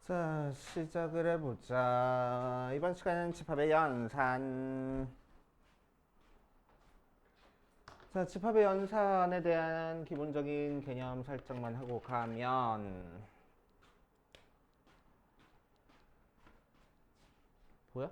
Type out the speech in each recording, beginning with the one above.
자, 시작을 해보자. 이번 시간은 집합의 연산. 자, 집합의 연산에 대한 기본적인 개념 설정만 하고 가면 보여?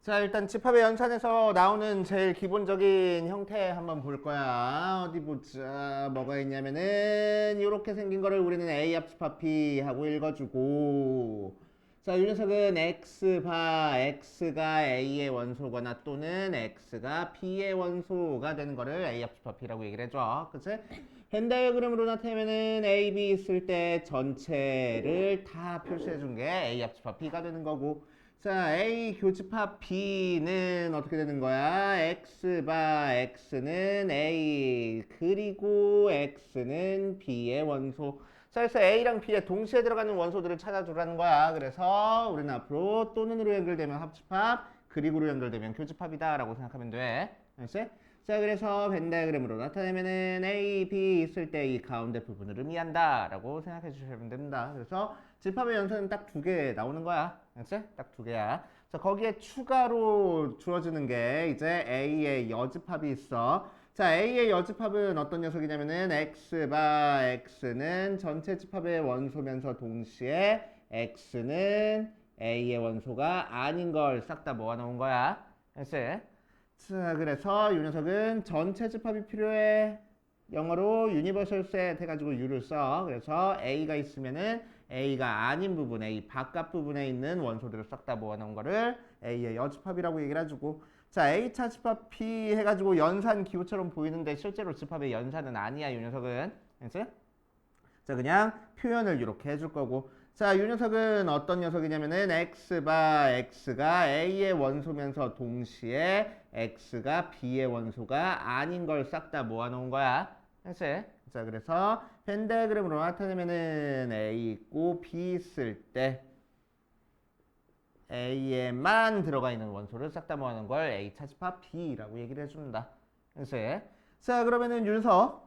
자, 일단 집합의 연산에서 나오는 제일 기본적인 형태 한번 볼 거야. 어디 보자. 뭐가 있냐면은 이렇게 생긴 거를 우리는 A 합집합 B 하고 읽어주고, 자, 이 녀석은 X가 A의 원소거나 또는 X가 B의 원소가 되는 거를 A 합집합 B라고 얘기를 해줘. 그치? 벤 다이어그램으로 나타내면은 A, B 있을 때 전체를 다 표시해 준 게 A 합집합 B가 되는 거고, 자, A 교집합 B는 어떻게 되는 거야? X는 A 그리고 X는 B의 원소. 자, 그래서 A랑 B에 동시에 들어가는 원소들을 찾아주라는 거야. 그래서 우리는 앞으로 또는으로 연결되면 합집합, 그리고로 연결되면 교집합이다 라고 생각하면 돼. 알았지? 자, 그래서 벤 다이어그램으로 나타내면은 A, B 있을 때 이 가운데 부분을 의미한다 라고 생각해 주시면 됩니다. 그래서 집합의 연산은 딱 두 개 나오는 거야. 알았지? 딱 두 개야. 자, 거기에 추가로 주어지는 게 이제 A의 여집합이 있어. 자, A의 여집합은 어떤 녀석이냐면은 X는 전체 집합의 원소면서 동시에 X는 A의 원소가 아닌 걸 싹 다 모아놓은 거야. 알았지? 자, 그래서 이 녀석은 전체 집합이 필요해. 영어로 universal set 해가지고 U를 써. 그래서 A가 있으면은 A가 아닌 부분에, 이 바깥 부분에 있는 원소들을 싹 다 모아놓은 거를 A의 여집합이라고 얘기를 해주고, 자, A차 집합 P 해가지고 연산 기호처럼 보이는데 실제로 집합의 연산은 아니야, 이 녀석은. 알지? 자, 그냥 표현을 이렇게 해줄 거고, 자, 이 녀석은 어떤 녀석이냐면은 X가 A의 원소면서 동시에 X가 B의 원소가 아닌 걸 싹 다 모아놓은 거야. 알지? 자, 그래서 벤 다이어그램으로 나타내면은 A 있고 B 있을 때 A에만 들어가 있는 원소를 싹 다 모아놓은 걸 A 차집합 B라고 얘기를 해줍니다. 알지? 자, 그러면은 윤서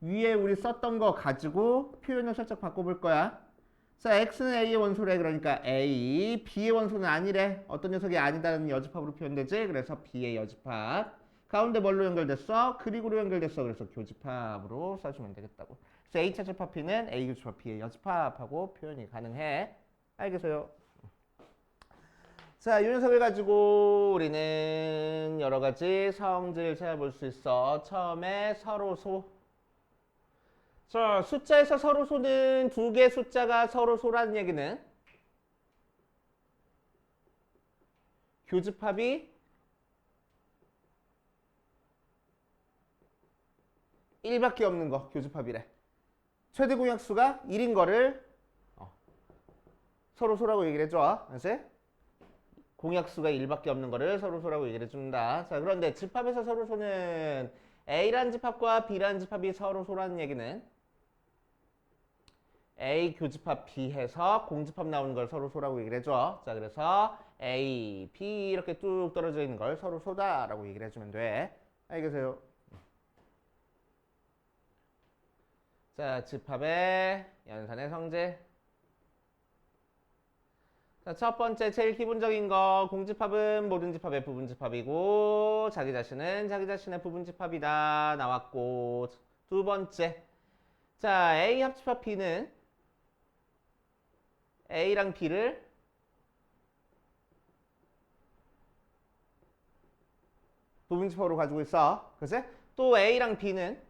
위에 우리 썼던 거 가지고 표현을 살짝 바꿔볼 거야. 자, X는 A의 원소래. 그러니까 A, B의 원소는 아니래. 어떤 녀석이 아니다는 여집합으로 표현되지? 그래서 B의 여집합. 가운데 뭘로 연결됐어? 그리고로 연결됐어. 그래서 교집합으로 써주면 되겠다고. 그래서 A차 집합 P는 A 교집합 B의 여집합하고 표현이 가능해. 알겠어요? 자, 이 녀석을 가지고 우리는 여러 가지 성질 찾아볼 수 있어. 처음에 서로소. 자, 숫자에서 서로소는 두 개 숫자가 서로소라는 얘기는 교집합이 1밖에 없는 거 교집합이래. 최대 공약수가 1인 거를 서로소라고 얘기를 해줘. 알지? 공약수가 1밖에 없는 거를 서로소라고 얘기를 해준다. 자, 그런데 집합에서 서로소는 A라는 집합과 B라는 집합이 서로소라는 얘기는 A 교집합 B 해서 공집합 나오는 걸 서로소라고 얘기를 해줘. 자, 그래서 A, B 이렇게 뚝 떨어져 있는 걸 서로소다라고 얘기를 해주면 돼. 알겠어요? 자, 집합의 연산의 성질. 자, 첫 번째 제일 기본적인 거, 공집합은 모든 집합의 부분집합이고 자기 자신은 자기 자신의 부분집합이다 나왔고, 두 번째, 자, A 합집합 B는 A랑 B를 부분집합으로 가지고 있어. 그치? 또 A랑 B는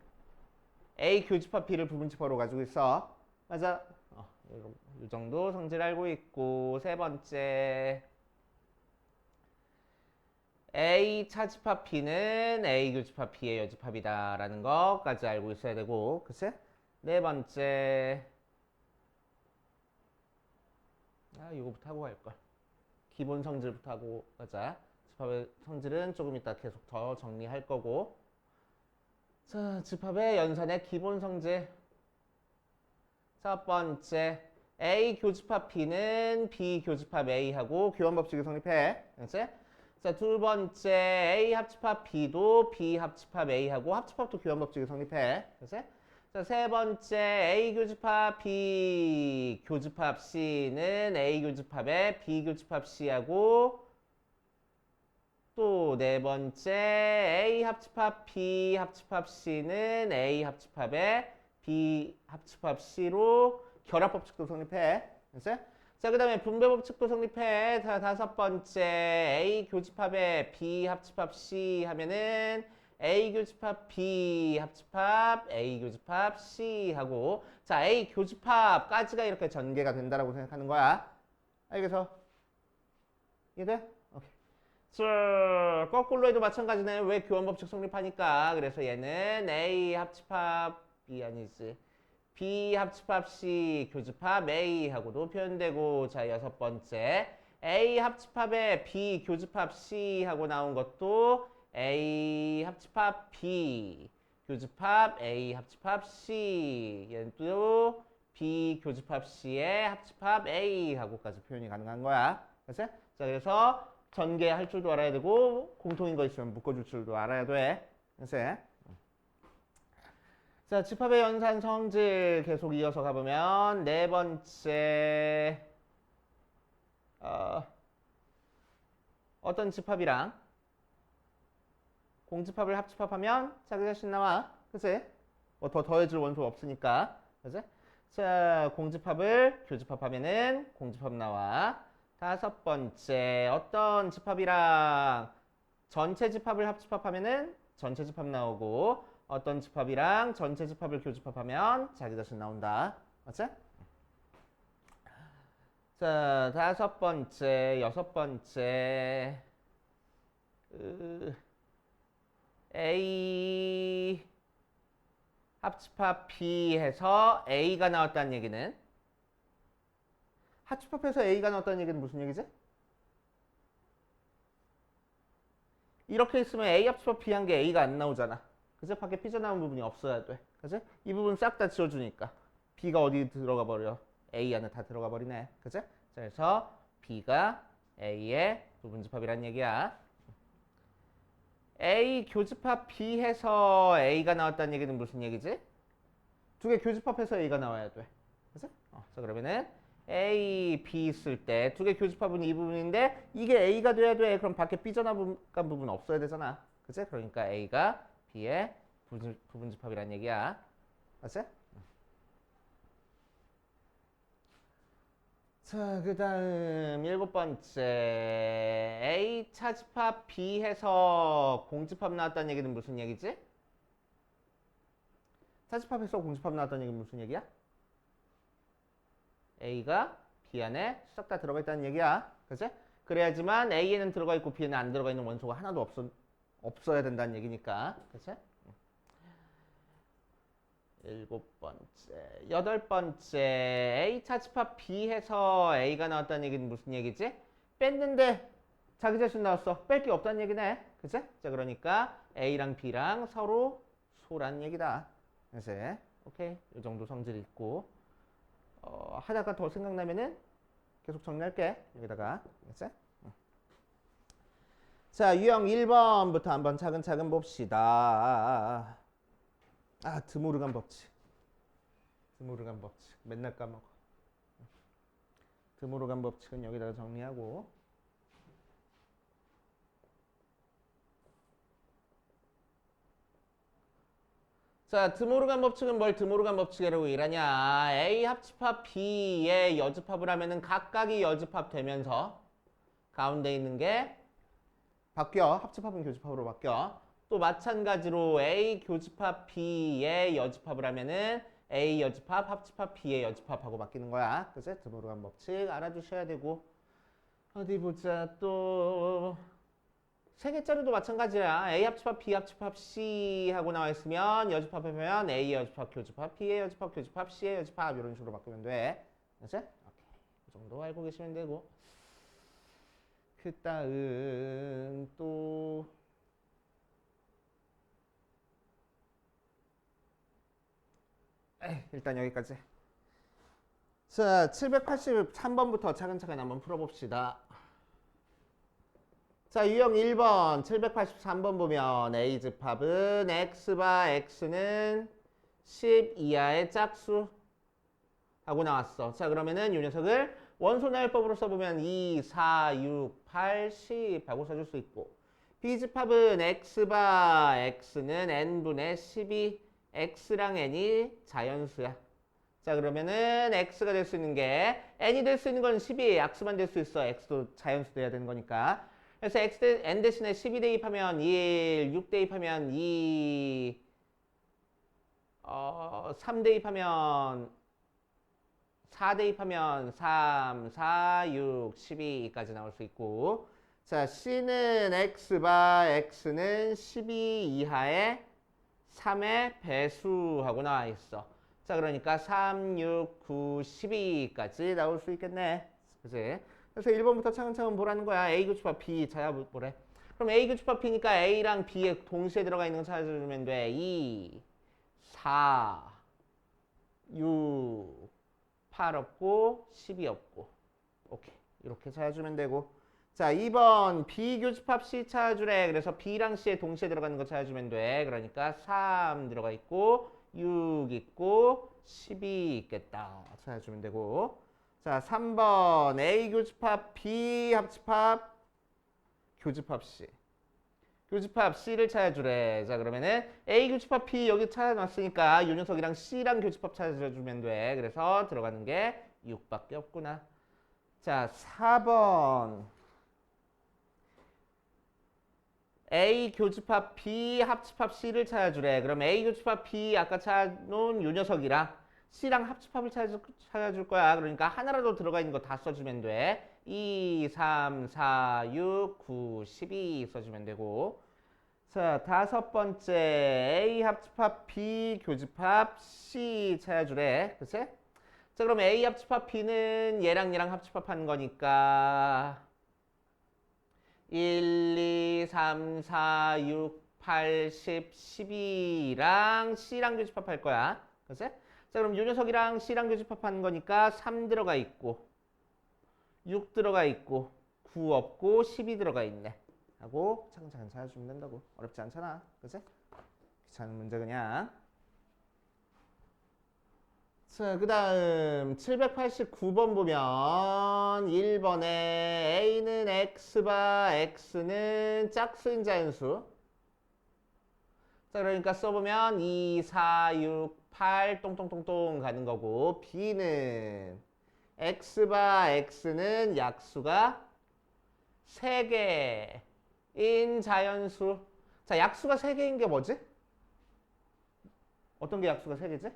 A 교집합 B를 부분집합으로 가지고 있어. 맞아? 이 정도 성질 알고 있고, 세 번째, A 차집합 B는 A 교집합 B의 여집합이다 라는 것까지 알고 있어야 되고, 그치? 네 번째, 이거부터 하고 갈걸. 기본 성질부터 하고 가자. 집합의 성질은 조금 이따 계속 더 정리할 거고, 자, 집합의 연산의 기본 성질. 첫 번째, A 교집합 B는 B 교집합 A하고 교환법칙이 성립해. 알지? 자, 두 번째 A 합집합 B도 B 합집합 A하고 합집합도 교환 법칙이 성립해. 그치? 자, 세 번째 A 교집합 B 교집합 C는 A 교집합에 B 교집합 C하고 또 네 번째 A 합집합 B 합집합 C는 A 합집합에 B 합집합 C로 결합 법칙도 성립해. 그치? 자, 그 다음에 분배 법칙도 성립해. 자, 다섯 번째 A 교집합에 B 합집합 C 하면은 A 교집합 B 합집합 A 교집합 C 하고 자, A 교집합까지가 이렇게 전개가 된다라고 생각하는 거야. 알겠어? 이해돼? 오케이. 자, 거꾸로 해도 마찬가지네. 왜 교환 법칙 성립하니까. 그래서 얘는 A 합집합 B 아니지. B 합집합 C 교집합 A하고도 표현되고 자 여섯 번째 A 합집합에 B 교집합 C하고 나온 것도 A 합집합 B 교집합 A 합집합 C 얘는 또 B 교집합 C의 합집합 A하고까지 표현이 가능한 거야. 그치? 자 그래서 전개할 줄도 알아야 되고 공통인 거 있으면 묶어줄 줄도 알아야 돼. 그치? 자, 집합의 연산 성질 계속 이어서 가보면 네 번째 어떤 집합이랑 공집합을 합집합하면 자기 자신 나와. 그치? 뭐 더 더해줄 원소 없으니까. 그치? 자, 공집합을 교집합하면은 공집합 나와. 다섯 번째 어떤 집합이랑 전체 집합을 합집합하면은 전체 집합 나오고 어떤 집합이랑 전체 집합을 교집합하면 자기 자신 나온다. 맞지? 자, 다섯 번째, 여섯 번째 A 합집합 B 해서 A가 나왔다는 얘기는 합집합해서 A가 나왔다는 얘기는 무슨 얘기지? 이렇게 있으면 A 합집합 B 한 게 A가 안 나오잖아. 그죠? 밖에 삐져나온 부분이 없어야 돼. 그죠? 이 부분 싹 다 지워주니까 B가 어디 들어가 버려? A 안에 다 들어가 버리네. 그죠? 그래서 B가 A의 부분집합이란 얘기야. A 교집합 B 해서 A가 나왔다는 얘기는 무슨 얘기지? 두 개 교집합해서 A가 나와야 돼. 그죠? 자 그러면은 A, B 있을 때 두 개 교집합은 이 부분인데 이게 A가 돼야 돼. 그럼 밖에 삐져나간 부분 없어야 되잖아. 그치? 그러니까 A가 B의 부분집합이란 얘기야. 맞지? 자, 그 다음 일곱 번째 A 차집합 B 해서 공집합 나왔다는 얘기는 무슨 얘기지? 차집합해서 공집합 나왔다는 얘기는 무슨 얘기야? A가 B 안에 싹 다 들어가 있다는 얘기야. 그치? 그래야지만 A에는 들어가 있고 B에는 안 들어가 있는 원소가 하나도 없어야 된다는 얘기니까. 그치? 일곱 번째, 여덟 번째 A 차집합 B 해서 A가 나왔다는 얘기는 무슨 얘기지? 뺐는데 자기 자신 나왔어. 뺄 게 없다는 얘기네. 그치? 자 그러니까 A랑 B랑 서로 소란 얘기다. 그치? 오케이. 이 정도 성질 있고 하다가 더 생각나면은 계속 정리할게. 여기다가. 그치? 자, 유형 1번부터 한번 차근차근 봅시다. 드모르간 법칙. 드모르간 법칙. 맨날 까먹어. 드모르간 법칙은 여기다가 정리하고. 자, 드모르간 법칙은 뭘 드모르간 법칙이라고 일하냐. A 합집합 B의 여집합을 하면은 각각이 여집합 되면서 가운데 있는 게 바뀌어. 합집합은 교집합으로 바뀌어. 또 마찬가지로 A 교집합 B의 여집합을 하면은 A 여집합, 합집합 B의 여집합하고 바뀌는 거야. 그치? 드모르간 법칙 알아두셔야 되고. 어디 보자. 또 세 개짜리도 마찬가지야. A 합집합, B 합집합, C 하고 나와 있으면 여집합하면 A 여집합, 교집합, B의 여집합, 교집합, C의 여집합 이런 식으로 바꾸면 돼. 그치? 오케이. 이 정도 알고 계시면 되고. 그 다음 또 일단 여기까지. 자, 783번부터 차근차근 한번 풀어봅시다. 자, 유형 1번 783번 보면 A 집합은 X바 X는 10 이하의 짝수 하고 나왔어. 자, 그러면은 이 녀석을 원소 나열법으로 써보면 2, 4, 6, 8, 10 하고 써줄 수 있고, B 집합은 X바 X는 N분의 12, X랑 N이 자연수야. 자, 그러면은 X가 될 수 있는 게, N이 될 수 있는 건 12, X만 될 수 있어. X도 자연수 돼야 되는 거니까. 그래서 N 대신에 12 대입하면 1, 6 대입하면 2, 3 대입하면 4 대입하면 3, 4, 6, 12까지 나올 수 있고, 자, C는 X바 X는 12 이하의 3의 배수하고 나와 있어. 자, 그러니까 3, 6, 9, 12까지 나올 수 있겠네. 그치? 그래서 1번부터 차근차근 보라는 거야. A 교집합 B 찾아보래. 그럼 A 교집합 B니까 A랑 B에 동시에 들어가 있는 거 찾아주면 돼. 2, 4, 6, 8 없고 12 없고. 오케이. 이렇게 찾아주면 되고. 자, 2번 B 교집합 C 찾아주래. 그래서 B랑 C에 동시에 들어가는 거 찾아주면 돼. 그러니까 3 들어가 있고 6 있고 12 있겠다. 찾아주면 되고. 자, 3번 A 교집합 B 합집합 교집합 C. 교집합 C를 찾아주래. 자, 그러면은 A 교집합 B 여기 찾아놨으니까 이 녀석이랑 C랑 교집합 찾아주면 돼. 그래서 들어가는 게 6밖에 없구나. 자, 4번 A 교집합 B 합집합 C를 찾아주래. 그럼 A 교집합 B 아까 찾아놓은 이 녀석이랑 C랑 합집합을 찾아줄 거야. 그러니까 하나라도 들어가 있는 거 다 써주면 돼. 2, 3, 4, 6, 9, 12 써주면 되고. 자, 5번째 A 합집합 B 교집합 C 찾아주래. 그치? 자, 그럼 A 합집합 B는 얘랑 얘랑 합집합하는 거니까 1, 2, 3, 4, 6, 8, 10, 12랑 C랑 교집합할 거야. 그치? 자, 그럼 이 녀석이랑 C랑 교집합하는 거니까 3 들어가 있고 6 들어가 있고 9 없고 12 들어가 있네. 하고 차근차근 찾아주면 된다고. 어렵지 않잖아. 그치? 귀찮은 문제 그냥. 자, 그 다음 789번 보면 1번에 A는 X바 X는 짝수인 자연수. 자, 그러니까 써보면 2, 4, 6, 8 똥똥똥똥 가는 거고, B는 X바 X는 약수가 3개인 자연수. 자, 약수가 3개인 게 뭐지? 어떤 게 약수가 3개지?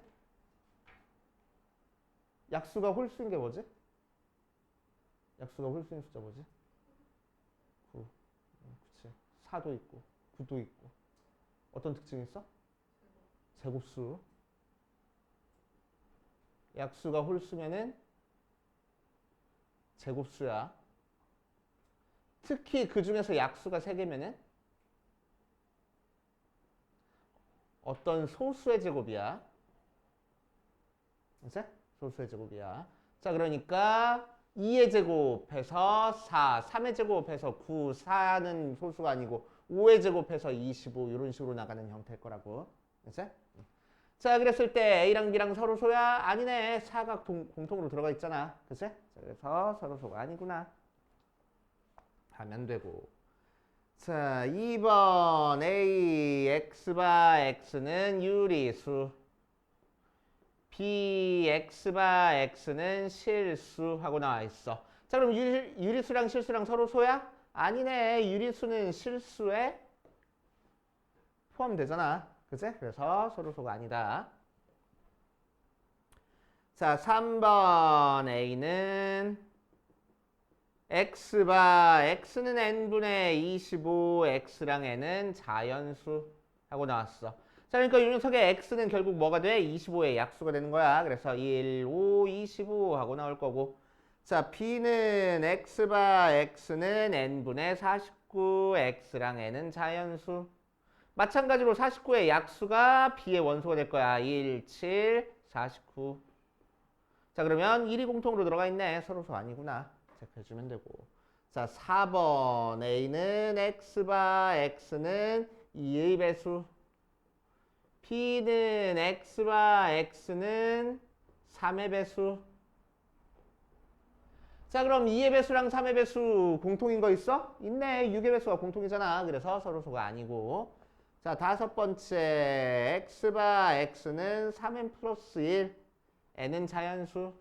약수가 홀수인 게 뭐지? 약수가 홀수인 숫자 뭐지? 9. 그치. 4도 있고 9도 있고. 어떤 특징이 있어? 제곱수. 약수가 홀수면은 제곱수야. 특히 그 중에서 약수가 3개면은 어떤 소수의 제곱이야. 그치? 소수의 제곱이야. 자, 그러니까 2의 제곱해서 4, 3의 제곱해서 9, 4는 소수가 아니고 5의 제곱해서 25 이런 식으로 나가는 형태일 거라고. 그치? 자, 그랬을 때 A랑 B랑 서로 소야? 아니네. 4가 공통으로 들어가 있잖아. 그치? 자, 그래서 서로 소가 아니구나. 하면 되고. 자, 2번 A X바 X는 유리수. B X바 X는 실수 하고 나와 있어. 자, 그럼 유리수랑 실수랑 서로 소야? 아니네. 유리수는 실수에 포함되잖아. 그치? 그래서 서로 소가 아니다. 자, 3번 A는 X바 X는 N분의 25, X랑 N은 자연수 하고 나왔어. 자, 그러니까 이 녀석의 X는 결국 뭐가 돼? 25의 약수가 되는 거야. 그래서 1, 5, 25 하고 나올 거고. 자, B는 X바 X는 N분의 49, X랑 N은 자연수. 마찬가지로 49의 약수가 B의 원소가 될 거야. 1, 7, 49. 자, 그러면 1이 공통으로 들어가 있네. 서로소 아니구나. 체크해주면 되고. 자, 4번 A는 X바 X는 2의 배수. B는 X바 X는 3의 배수. 자, 그럼 2의 배수랑 3의 배수 공통인 거 있어? 있네. 6의 배수가 공통이잖아. 그래서 서로소가 아니고. 자, 다섯 번째 X바 X는 3n 플러스 1. n은 자연수.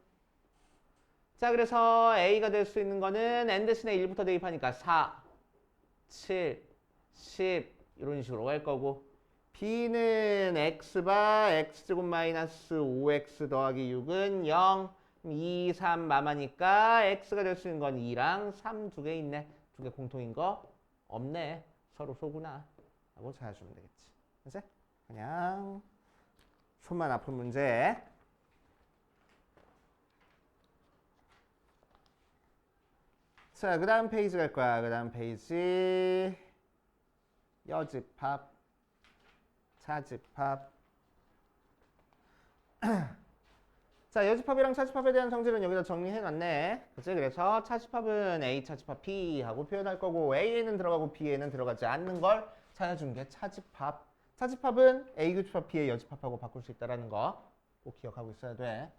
자, 그래서 A가 될 수 있는 거는 n 대신에 1부터 대입하니까 4, 7, 10 이런 식으로 갈 거고, B는 X바 X제곱 마이너스 5X 더하기 6은 0, 2, 3 마마니까 X가 될 수 있는 건 2랑 3 두 개 있네. 두 개 공통인 거 없네. 서로 소구나 하고 찾아주면 되겠지. 그치? 그냥 손만 아픈 문제. 자, 그 다음 페이지 갈 거야. 그 다음 페이지 여집합, 차집합. 자, 여집합이랑 차집합에 대한 성질은 여기다 정리해놨네. 그치? 그래서 차집합은 A 차집합 B 하고 표현할 거고, A에는 들어가고 B에는 들어가지 않는 걸 찾아준 게 차집합. 차집합은 A 교집합 B의 여집합하고 바꿀 수 있다는 거 꼭 기억하고 있어야 돼.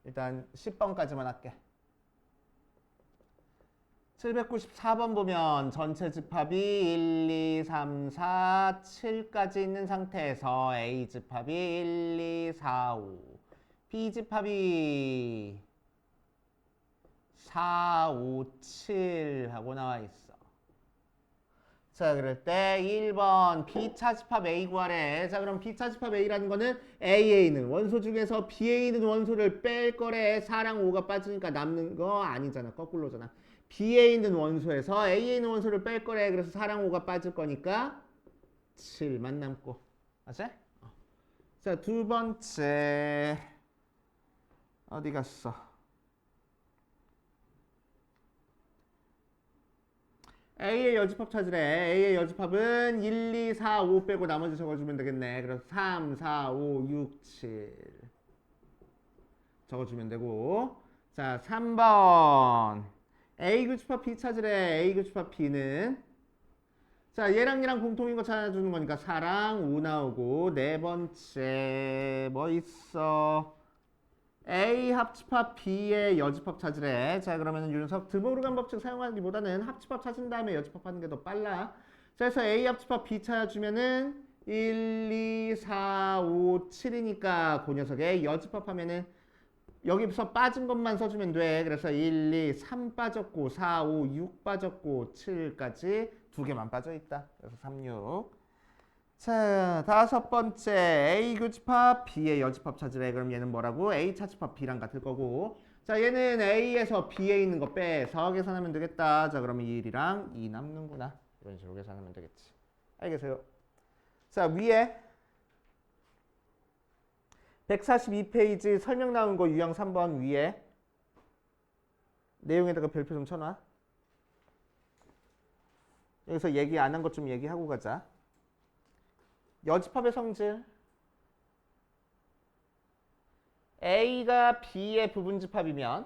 일단 10번까지만 할게. 794번 보면 전체 집합이 1, 2, 3, 4, 7까지 있는 상태에서 A 집합이 1, 2, 4, 5, B 집합이 4, 5, 7 하고 나와 있어. 자, 그럴 때 1번 B차집합 A 구하래. 자, 그럼 B차집합 A라는 거는 AA는 원소 중에서 BA는 원소를 뺄 거래. 4랑 5가 빠지니까 남는 거 아니잖아. 거꾸로잖아. B에 있는 원소에서 A에 있는 원소를 뺄 거래. 그래서 4랑 5가 빠질 거니까 7만 남고. 맞지? 자, 두 번째 어디 갔어? A의 여집합 찾으래. A의 여집합은 1, 2, 4, 5 빼고 나머지 적어주면 되겠네. 그래서 3, 4, 5, 6, 7 적어주면 되고. 자, 3번 A 교집합 B 찾으래. A 교집합 B는 자, 얘랑 얘랑 공통인 거 찾아주는 거니까 4랑 5 나오고. 네 번째 뭐 있어? A 합집합 B의 여집합 찾으래. 자, 그러면 윤석 드모르간 법칙 사용하기보다는 합집합 찾은 다음에 여집합하는 게 더 빨라. 자, 그래서 A 합집합 B 찾아주면은 1, 2, 4, 5, 7이니까 그 녀석의 여집합하면은 여기서 빠진 것만 써주면 돼. 그래서 1, 2, 3 빠졌고 4, 5, 6 빠졌고 7까지 두 개만 빠져있다. 그래서 3, 6. 자, 다섯 번째 A 교집합 B의 여집합 찾으래. 그럼 얘는 뭐라고? A 차집합 B랑 같을 거고. 자, 얘는 A에서 B에 있는 거 빼서 계산하면 되겠다. 자, 그러면 1이랑 2 남는구나. 이런 식으로 계산하면 되겠지. 알겠어요? 자, 위에 142페이지 설명 나온 거 유형 3번 위에 내용에다가 별표 좀 쳐놔. 여기서 얘기 안 한 것 좀 얘기하고 가자. 여집합의 성질 A가 B의 부분집합이면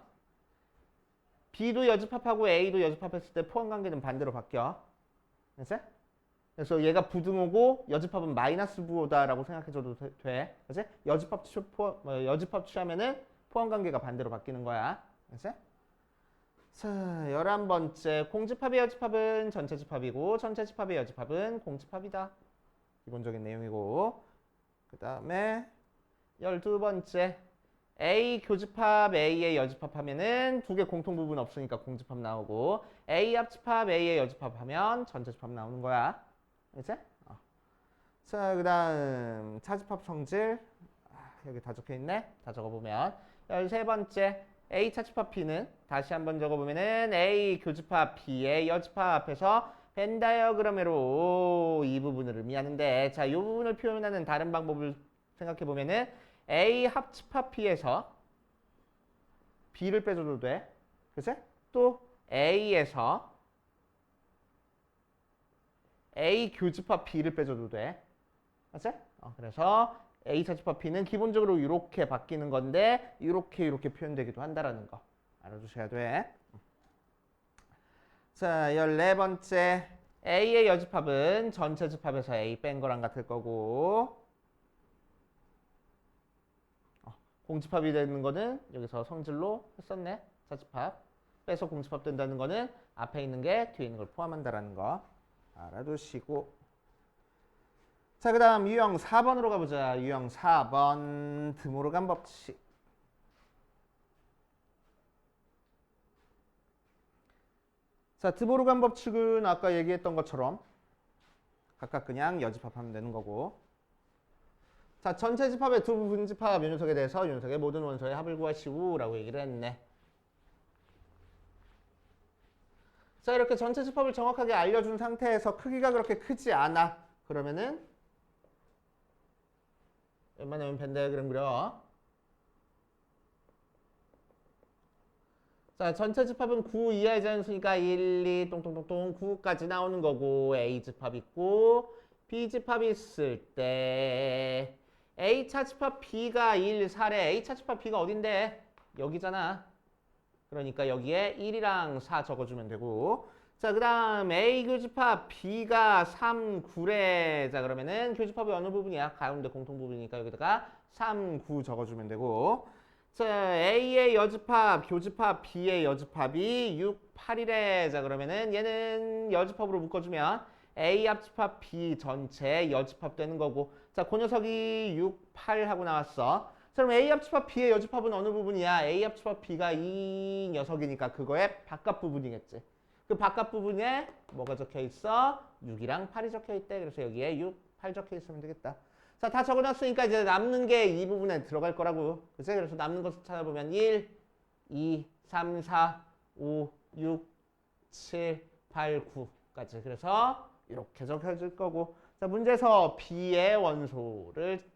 B도 여집합하고 A도 여집합했을 때 포함관계는 반대로 바뀌어. 그치? 그래서 얘가 부등호고 여집합은 마이너스 부호다라고 생각해줘도 돼. 그치? 여집합 취하면은 포함관계가 반대로 바뀌는 거야. 그치? 자, 11번째 공집합의 여집합은 전체집합이고 전체집합의 여집합은 공집합이다. 기본적인 내용이고. 그 다음에 12번째 A 교집합 A의 여집합 하면은 두 개 공통 부분 없으니까 공집합 나오고, A 합집합 A의 여집합 하면 전체집합 나오는 거야. 이제? 자, 그 다음 차집합 성질 여기 다 적혀있네. 다 적어보면 13번째 A 차집합 B는 다시 한번 적어보면은 A 교집합 B의 여집합 앞에서 벤 다이어그램으로 이 부분을 의미하는데, 자, 이 부분을 표현하는 다른 방법을 생각해 보면은 A 합집합 B에서 B를 빼줘도 돼. 그치? 또 A에서 A 교집합 B를 빼줘도 돼. 그치? 그래서 A차 집합 B는 기본적으로 이렇게 바뀌는 건데 이렇게 표현되기도 한다라는 거 알아두셔야 돼. 자, 14번째. A의 여집합은 전체 집합에서 A 뺀 거랑 같을 거고 공집합이 되는 거는 여기서 성질로 했었네. 자집합. 빼서 공집합 된다는 거는 앞에 있는 게 뒤에 있는 걸 포함한다라는 거 알아두시고 자, 그 다음 유형 4번으로 가보자. 유형 4번 드모르간 법칙. 자, 드모르간 법칙은 아까 얘기했던 것처럼 각각 그냥 여집합하면 되는 거고 자, 전체 집합의 두 부분 집합 요 녀석에 대해서 요 녀석의 모든 원소의 합을 구하시오 라고 얘기를 했네. 자, 이렇게 전체 집합을 정확하게 알려준 상태에서 크기가 그렇게 크지 않아. 그러면은 웬만하면 벤 다이어그램 그려. 자, 전체 집합은 9 이하의 자연수니까 1, 2, 똥똥똥똥 9까지 나오는 거고 A 집합 있고 B 집합 있을 때 A차 집합 B가 1, 4래. A차 집합 B가 어딘데? 여기잖아. 그러니까 여기에 1이랑 4 적어주면 되고 자, 그 다음 A 교집합 B가 3, 9래. 자, 그러면은 교집합이 어느 부분이야? 가운데 공통 부분이니까 여기다가 3, 9 적어주면 되고 자, A의 여집합, 교집합, B의 여집합이 6, 8이래. 자, 그러면은 얘는 여집합으로 묶어주면 A 합집합 B 전체 여집합 되는 거고 자, 그 녀석이 6, 8 하고 나왔어. 자, 그럼 A 합집합 B의 여집합은 어느 부분이야? A 합집합 B가 이 녀석이니까 그거의 바깥 부분이겠지. 그 바깥 부분에 뭐가 적혀 있어? 6이랑 8이 적혀 있대. 그래서 여기에 6, 8 적혀 있으면 되겠다. 자, 다 적어놨으니까 이제 남는 게 이 부분에 들어갈 거라고. 그치? 그래서 남는 것을 찾아보면 1, 2, 3, 4, 5, 6, 7, 8, 9까지. 그래서 이렇게 적혀질 거고. 자, 문제에서 B의 원소를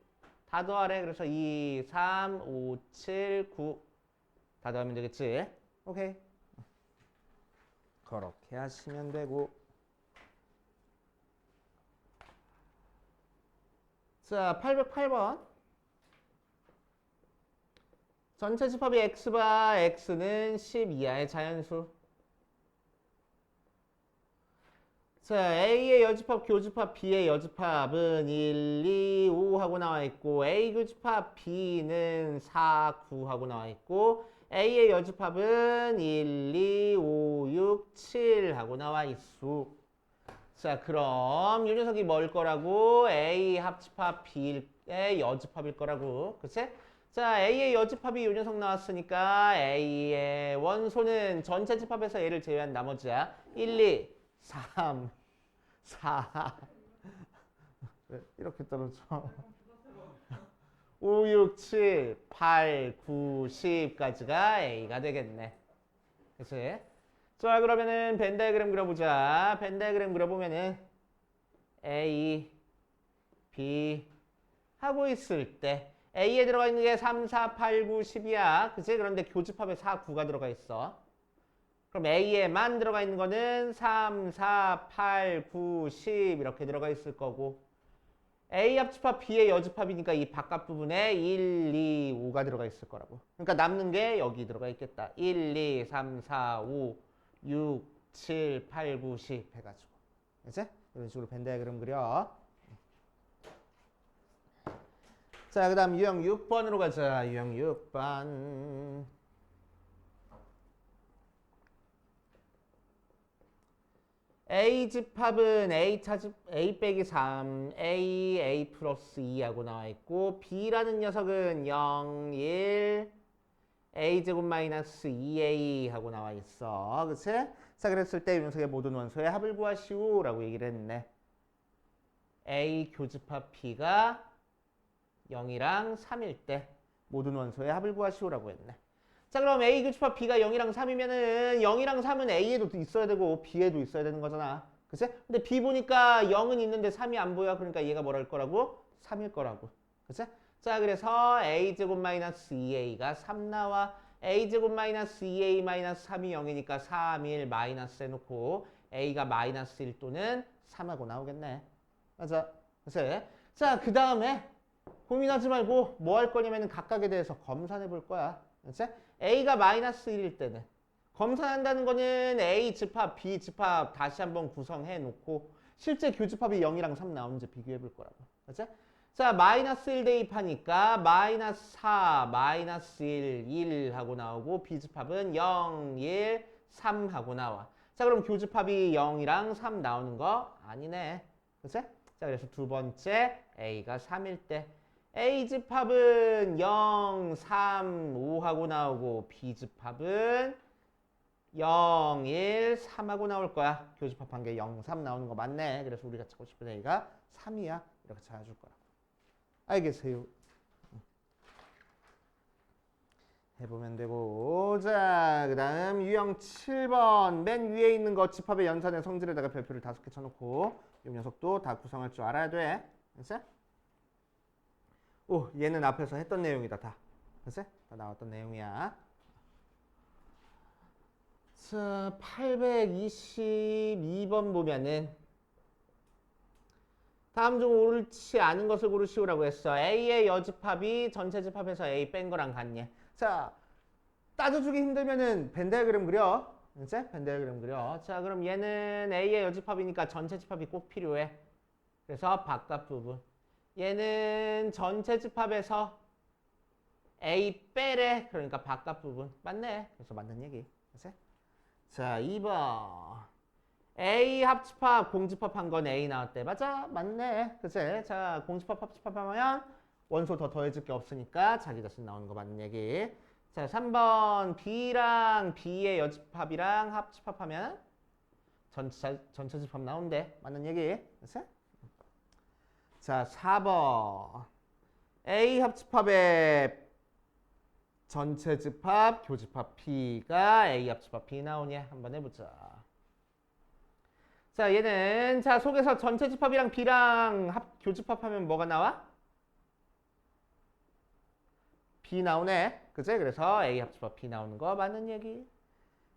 다 더하래. 그래서 2, 3, 5, 7, 9. 다 더하면 되겠지? 오케이. 그렇게 하시면 되고. 자, 808번. 전체 집합이 x바 x는 10 이하의 자연수. 자, A의 여집합, 교집합, B의 여집합은 1, 2, 5 하고 나와 있고 A 교집합 B는 4, 9 하고 나와 있고 A의 여집합은 1, 2, 5, 6, 7 하고 나와 있어. 자, 그럼 이 녀석이 뭘 거라고? A 합집합 B의 여집합일 거라고. 그치? 자, A의 여집합이 이 녀석 나왔으니까 A의 원소는 전체 집합에서 얘를 제외한 나머지야. 1, 2, 3, 4 이렇게 떨어져. 5, 6, 7, 8, 9, 10까지가 A가 되겠네. 그치? 자, 그러면은 벤 다이어그램 그려보자. 벤 다이어그램 그려보면은 A, B 하고 있을 때 A에 들어가 있는 게 3, 4, 8, 9, 10이야. 그치? 그런데 교집합에 4, 9가 들어가 있어. 그럼 A에만 들어가 있는 거는 3, 4, 8, 9, 10 이렇게 들어가 있을 거고 A 합집합 B의 여집합이니까 이 바깥 부분에 1, 2, 5가 들어가 있을 거라고. 그러니까 남는 게 여기 들어가 있겠다. 1, 2, 3, 4, 5, 6, 7, 8, 9, 10 해가지고. 그치? 이런 식으로 벤 다이어그램 그려. 자, 그 다음 유형 6번으로 가자. 유형 6번. A 집합은 A 차집 A 빼기 3, A 플러스 2하고 나와 있고 B라는 녀석은 0, 1, A 제곱 마이너스 2A 하고 나와 있어. 그치? 자, 그랬을 때 이 녀석의 모든 원소의 합을 구하시오 라고 얘기를 했네. A 교집합 B가 0이랑 3일 때 모든 원소의 합을 구하시오라고 했네. 자, 그럼 A 교집합 B가 0이랑 3이면은 0이랑 3은 A에도 있어야 되고 B에도 있어야 되는 거잖아. 그치? 근데 B 보니까 0은 있는데 3이 안 보여. 그러니까 얘가 뭐랄 거라고? 3일 거라고. 그치? 자, 그래서 A제곱 마이너스 2A가 3 나와. A제곱 마이너스 2A 마이너스 3이 0이니까 3, 1 마이너스 해놓고 A가 마이너스 1 또는 3하고 나오겠네. 맞아. 그치? 자, 그 다음에 고민하지 말고 뭐 할 거냐면 각각에 대해서 검산해 볼 거야. 그치? A가 마이너스 1일 때는 검산한다는 거는 A 집합, B 집합 다시 한번 구성해 놓고 실제 교집합이 0이랑 3 나오는지 비교해 볼 거라고. 그치? 자, 마이너스 1 대입하니까 마이너스 4, 마이너스 1, 1 하고 나오고 B집합은 0, 1, 3 하고 나와. 자, 그럼 교집합이 0이랑 3 나오는 거 아니네. 그치? 자, 그래서 두 번째 A가 3일 때 A집합은 0, 3, 5 하고 나오고 B집합은 0, 1, 3 하고 나올 거야. 교집합한 게 0, 3 나오는 거 맞네. 그래서 우리가 찾고 싶은 A가 3이야. 이렇게 찾아줄 거라고. 알겠어요? 해보면 되고. 자, 그 다음 유형 7번 맨 위에 있는 거 집합의 연산의 성질에다가 별표를 5개 쳐놓고 이 녀석도 다 구성할 줄 알아야 돼. 그치? 오, 얘는 앞에서 했던 내용이다 다. 그치? 다 나왔던 내용이야. 자, 822번 보면은 다음 중 옳지 않은 것을 고르시오라고 했어. A의 여집합이 전체 집합에서 A 뺀 거랑 같냐. 자, 따져주기 힘들면은 벤 다이어그램 그려. 이제 벤 다이어그램 그려. 자, 그럼 얘는 A의 여집합이니까 전체 집합이 꼭 필요해. 그래서 바깥 부분. 얘는 전체 집합에서 A 빼래. 그러니까 바깥 부분. 맞네. 그래서 맞는 얘기. 그치? 자, 2번. A 합집합, 공집합 한 건 A 나왔대. 맞아? 맞네. 그치? 자, 공집합, 합집합 하면 원소 더 더해질 게 없으니까 자기 자신 나오는 거 맞는 얘기. 자, 3번. B랑 B의 여집합이랑 합집합하면 전체 집합 나온대. 맞는 얘기. 그치? 자, 4번. A 합집합의 전체 집합, 교집합 P가 A 합집합 B 나오니 한번 해보자. 자, 얘는 자 속에서 전체 집합이랑 B랑 교집합하면 뭐가 나와? B 나오네. 그치? 그래서 A 합집합 B 나오는 거 맞는 얘기.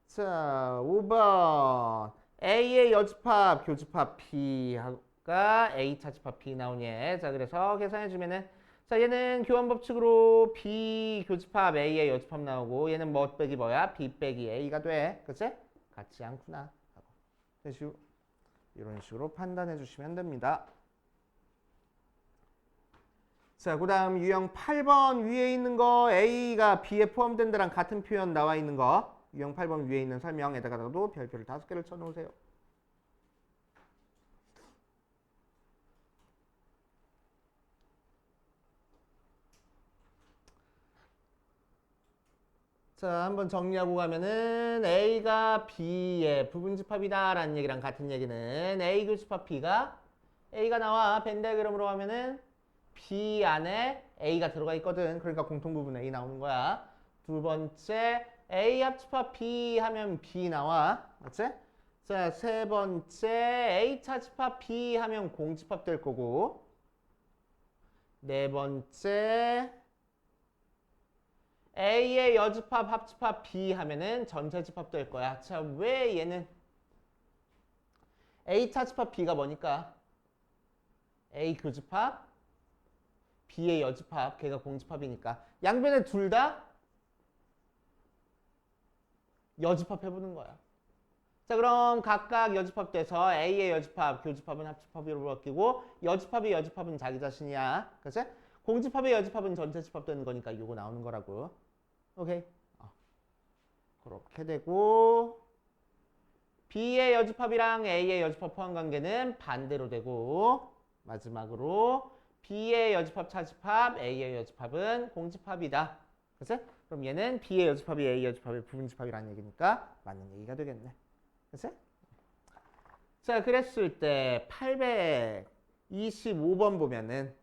자, 5번. A의 여집합, 교집합 B가 A 차집합 B 나오니. 자, 그래서 계산해주면은 자, 얘는 교환 법칙으로 B 교집합 A의 여집합 나오고 얘는 뭐 빼기 뭐야? B 빼기 A가 돼. 그치? 같지 않구나. 하고. 이런 식으로 판단해 주시면 됩니다. 자, 그 다음 유형 8번 위에 있는 거 A가 B에 포함된 데랑 같은 표현 나와 있는 거 유형 8번 위에 있는 설명에다가도 별표를 5개를 쳐놓으세요. 자, 한번 정리하고 가면은 A가 B의 부분집합이다 라는 얘기랑 같은 얘기는 A 교집합 B가 A가 나와 벤 다이어그램으로 하면은 B 안에 A가 들어가 있거든. 그러니까 공통부분 A 나오는 거야. 두 번째 A 합집합 B 하면 B 나와. 맞지? 자, 세 번째 A 차집합 B 하면 공집합 될 거고 네 번째 A의 여집합, 합집합 B 하면은 전체 집합 될 거야. 자, 왜 얘는 A 차집합 B가 뭐니까? A 교집합, B의 여집합, 걔가 공집합이니까 양변에 둘 다 여집합 해보는 거야. 자, 그럼 각각 여집합 돼서 A의 여집합, 교집합은 합집합으로 바뀌고 여집합의 여집합은 자기 자신이야. 그치? 공집합의 여집합은 전체 집합 되는 거니까 이거 나오는 거라고. 오케이. 그렇게 되고 B의 여집합이랑 A의 여집합 포함 관계는 반대로 되고 마지막으로 B의 여집합 차집합, A의 여집합은 공집합이다. 그치? 그럼 얘는 B의 여집합이 A의 여집합의 부분집합이라는 얘기니까 맞는 얘기가 되겠네. 그치? 자, 그랬을 때 825번 보면은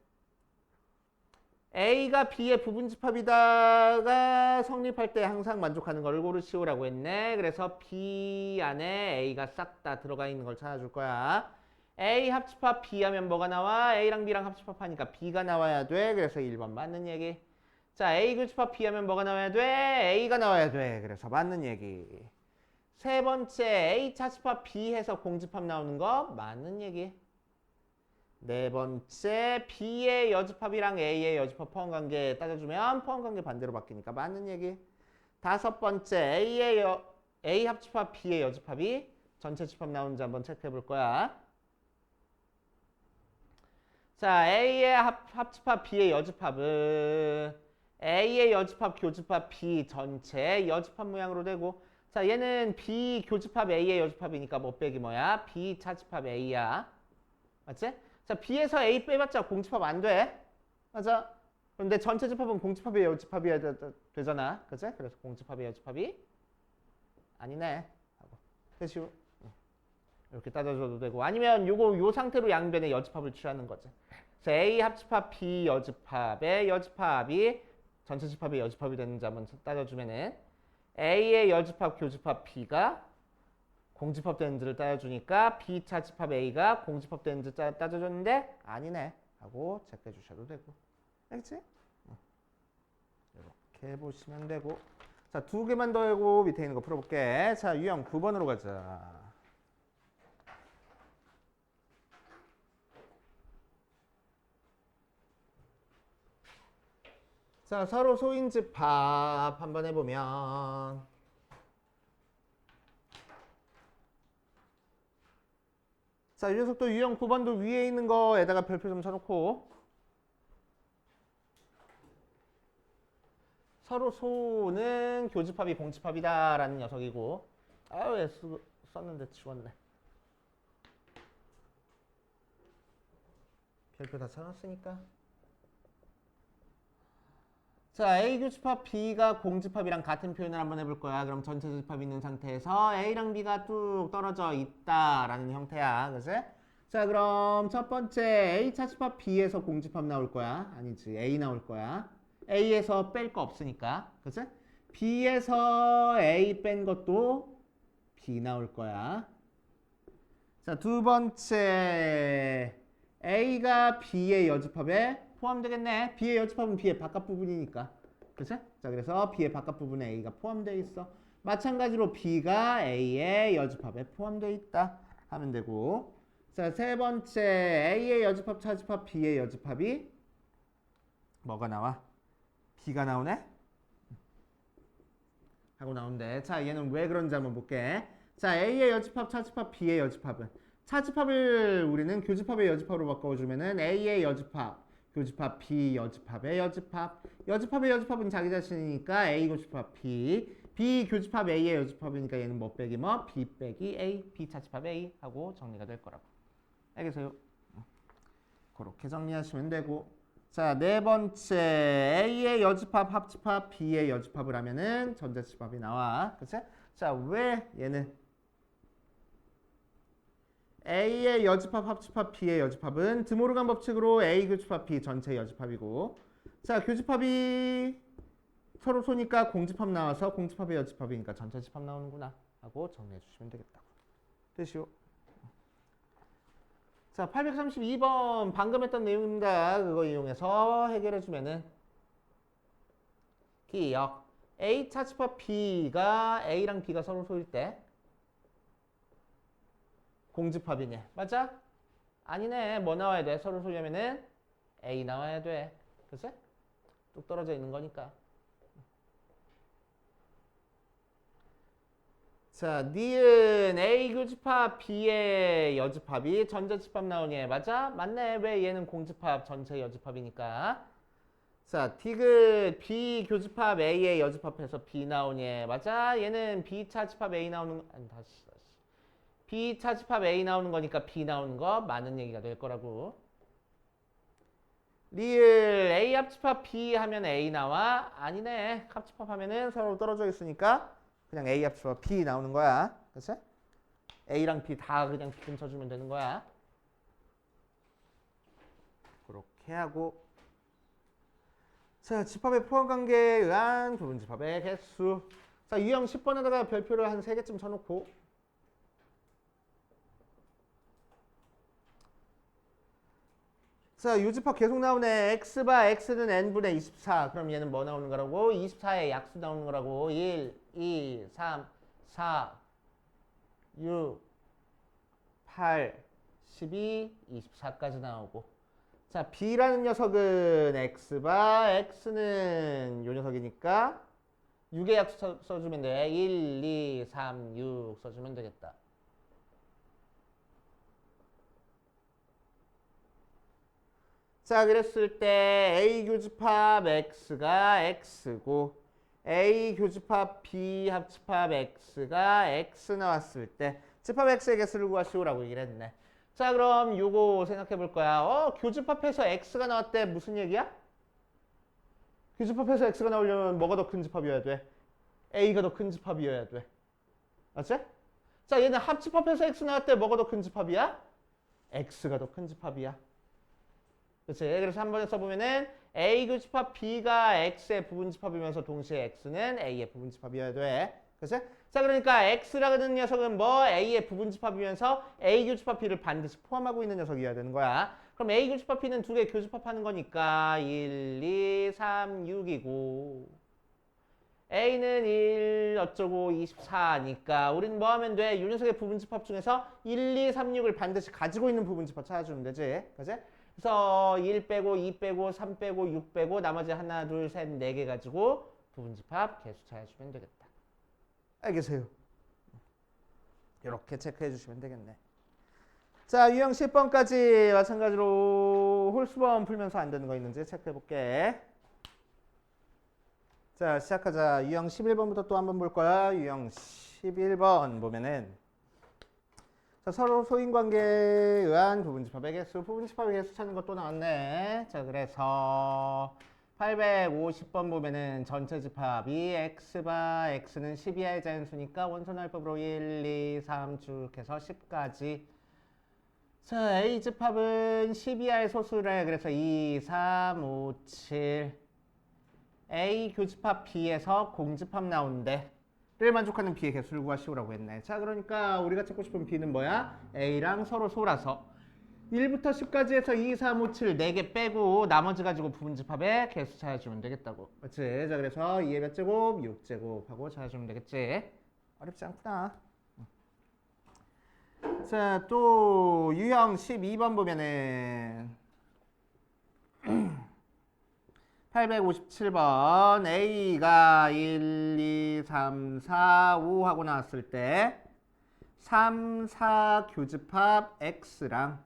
A가 B의 부분집합이다가 성립할 때 항상 만족하는 걸 고르시오라고 했네. 그래서 B 안에 A가 싹 다 들어가 있는 걸 찾아줄 거야. A 합집합 B 하면 뭐가 나와? A랑 B랑 합집합하니까 B가 나와야 돼. 그래서 1번 맞는 얘기. 자, A 교집합 B 하면 뭐가 나와야 돼? A가 나와야 돼. 그래서 맞는 얘기. 세 번째 A 차집합 B 해서 공집합 나오는 거 맞는 얘기. 네 번째 B의 여집합이랑 A의 여집합 포함관계 따져주면 포함관계 반대로 바뀌니까 맞는 얘기. 다섯 번째 A 합집합 B의 여집합이 전체 집합 나오는지 한번 체크해 볼 거야. 자, A의 합집합 B의 여집합은 A의 여집합 교집합 B 전체 여집합 모양으로 되고, 자, 얘는 B 교집합 A의 여집합이니까 뭐 빼기 뭐야? B 차집합 A야. 맞지? 자, B에서 A 빼봤자 공집합 안 돼. 맞아? 그런데 전체 집합은 공집합의 여집합이어야 되잖아. 그치? 그래서 공집합의 여집합이 아니네. 하고. 대시우. 이렇게 따져줘도 되고, 아니면 요 상태로 양변의 여집합을 취하는 거지. 그래서 A 합집합 B 여집합의 여집합이 전체 집합의 여집합이 되는지 한번 따져주면은 A의 여집합 교집합 B가 공집합 되는지를 따져주니까 B 차집합 A가 공집합 되는지 따져줬는데 아니네 하고 체크해 주셔도 되고. 알겠지? 이렇게 보시면 되고. 자, 두 개만 더 하고 밑에 있는 거 풀어볼게. 자, 유형 9번으로 가자. 자, 서로 소인집합 한번 해보면, 자, 이 녀석도 유형 9번도 위에 있는 거에다가 별표 좀 쳐놓고, 서로 소는 교집합이 공집합이다 라는 녀석이고, 왜 썼는데 지웠네. 별표 다 쳐놨으니까. 자, A 교집합 B가 공집합이랑 같은 표현을 한번 해볼 거야. 그럼 전체 집합이 있는 상태에서 A랑 B가 뚝 떨어져 있다라는 형태야. 그치? 자, 그럼 첫 번째 A 차집합 B에서 공집합 나올 거야. 아니지, A 나올 거야. A에서 뺄 거 없으니까. 그치? B에서 A 뺀 것도 B 나올 거야. 자, 두 번째 A가 B의 여집합에 포함되겠네. B의 여집합은 B의 바깥 부분이니까. 그치? 자, 그래서 B의 바깥 부분에 A가 포함되어 있어. 마찬가지로 B가 A의 여집합에 포함되어 있다 하면 되고. 자, 세 번째 A의 여집합, 차집합, B의 여집합이 뭐가 나와? B가 나오네? 하고 나오는데, 자, 얘는 왜 그런지 한번 볼게. 자, A의 여집합, 차집합, B의 여집합은 차집합을 우리는 교집합의 여집합으로 바꿔주면은 A의 여집합, 교집합 B 여집합의 여집합. 여집합의 여집합은 자기 자신이니까 A 교집합 B. B 교집합 A의 여집합이니까 얘는 뭐 빼기 뭐? B 빼기 A. B 차집합 A 하고 정리가 될 거라고. 알겠어요? 그렇게 정리하시면 되고. 자, 네 번째 A의 여집합, 합집합, B의 여집합을 하면은 전자집합이 나와. 그치? 자, 왜 얘는 A의 여집합, 합집합, B의 여집합은 드모르간 법칙으로 A 교집합 B 전체 여집합이고, 자, 교집합이 서로 소니까 공집합 나와서 공집합의 여집합이니까 전체 집합 나오는구나 하고 정리해 주시면 되겠다고. 됐시오. 자, 832번 방금 했던 내용입니다. 그거 이용해서 해결해 주면은 기억 A 차집합 B가 A랑 B가 서로 소일 때 공집합이네. 맞아? 아니네. 뭐 나와야 돼? 서로 소려면은 A 나와야 돼. 그치? 뚝 떨어져 있는 거니까. 자, 니은 A 교집합 B의 여집합이 전자집합 나오니 맞아? 맞네. 왜 얘는 공집합 전체 여집합이니까. 자, 디귿 B 교집합 A의 여집합에서 B 나오니 맞아? 얘는 B 차집합 A 나오는 아니 다시 B 차집합 A 나오는 거니까 B 나오는 거 맞는 얘기가 될 거라고. 리을 A 합집합 B 하면 A 나와? 아니네. 합집합 하면은 서로 떨어져 있으니까 그냥 A 합집합 B 나오는 거야. 그치? A랑 B 다 그냥 기금 쳐주면 되는 거야. 그렇게 하고. 자, 집합의 포함관계에 의한 부분집합의 개수. 자, 유형 10번에다가 별표를 한 3개쯤 쳐놓고. 자, 요집합 계속 나오네. x바 x는 n분의 24. 그럼 얘는 뭐 나오는 거라고? 24의 약수 나오는 거라고. 1, 2, 3, 4, 6, 8, 12, 24까지 나오고. 자, B라는 녀석은 X바, X는 요 녀석이니까 6의 약수 써주면 돼. 1, 2, 3, 6 써주면 되겠다. 자, 그랬을 때 A 교집합 X가 X고 A 교집합 B 합집합 X가 X 나왔을 때 집합 X의 개수를 구하시오라고 얘기를 했네. 자, 그럼 요거 생각해 볼 거야. 교집합해서 X가 나왔대. 무슨 얘기야? 교집합해서 X가 나오려면 뭐가 더 큰 집합이어야 돼? A가 더 큰 집합이어야 돼. 맞지? 자, 얘는 합집합해서 X 나왔대. 뭐가 더 큰 집합이야? X가 더 큰 집합이야. 그치? 그래서 한 번에 써보면은 A 교집합 B가 X의 부분집합이면서 동시에 X는 A의 부분집합이어야 돼. 그치? 자, 그러니까 X라는 녀석은 뭐 A의 부분집합이면서 A 교집합 B를 반드시 포함하고 있는 녀석이어야 되는 거야. 그럼 A 교집합 B는 두 개 교집합하는 거니까 1, 2, 3, 6이고 A는 1 어쩌고 24니까 우리는 뭐 하면 돼? 이 녀석의 부분집합 중에서 1, 2, 3, 6을 반드시 가지고 있는 부분집합 찾아주면 되지. 그치? 그래서 1 빼고 2 빼고 3 빼고 6 빼고 나머지 하나 둘 셋 네 개 가지고 부분집합 개수 찾아주면 되겠다. 알겠어요? 이렇게 체크해 주시면 되겠네. 자, 유형 10번까지 마찬가지로 홀수범 풀면서 안 되는 거 있는지 체크해 볼게. 자, 시작하자. 유형 11번부터 또 한번 볼 거야. 유형 11번 보면은 자, 서로 소인관계에 의한 부분집합의 개수, 부분집합의 개수 찾는 것도 나왔네. 자, 그래서 850번 보면은 전체 집합이 X바 X는 12의 자연수니까 원소날법으로 1, 2, 3 쭉 해서 10까지. 자, A 집합은 12의 소수래. 그래서 2, 3, 5, 7. A 교집합 B에서 공집합 나오는데 를 만족하는 B의 개수를 구하시오라고 했네. 자, 그러니까 우리가 찾고 싶은 B는 뭐야? A랑 서로 소라서 1부터 10까지 해서 2, 3, 5, 7 4개 빼고 나머지 가지고 부분집합의 개수 찾아주면 되겠다고. 그렇지? 자, 그래서 2의 몇 제곱? 6제곱 하고 찾아주면 되겠지? 어렵지 않구나. 자, 또 유형 12번 보면은 857번 A가 1, 2, 3, 4, 5 하고 나왔을 때 3, 4 교집합 X랑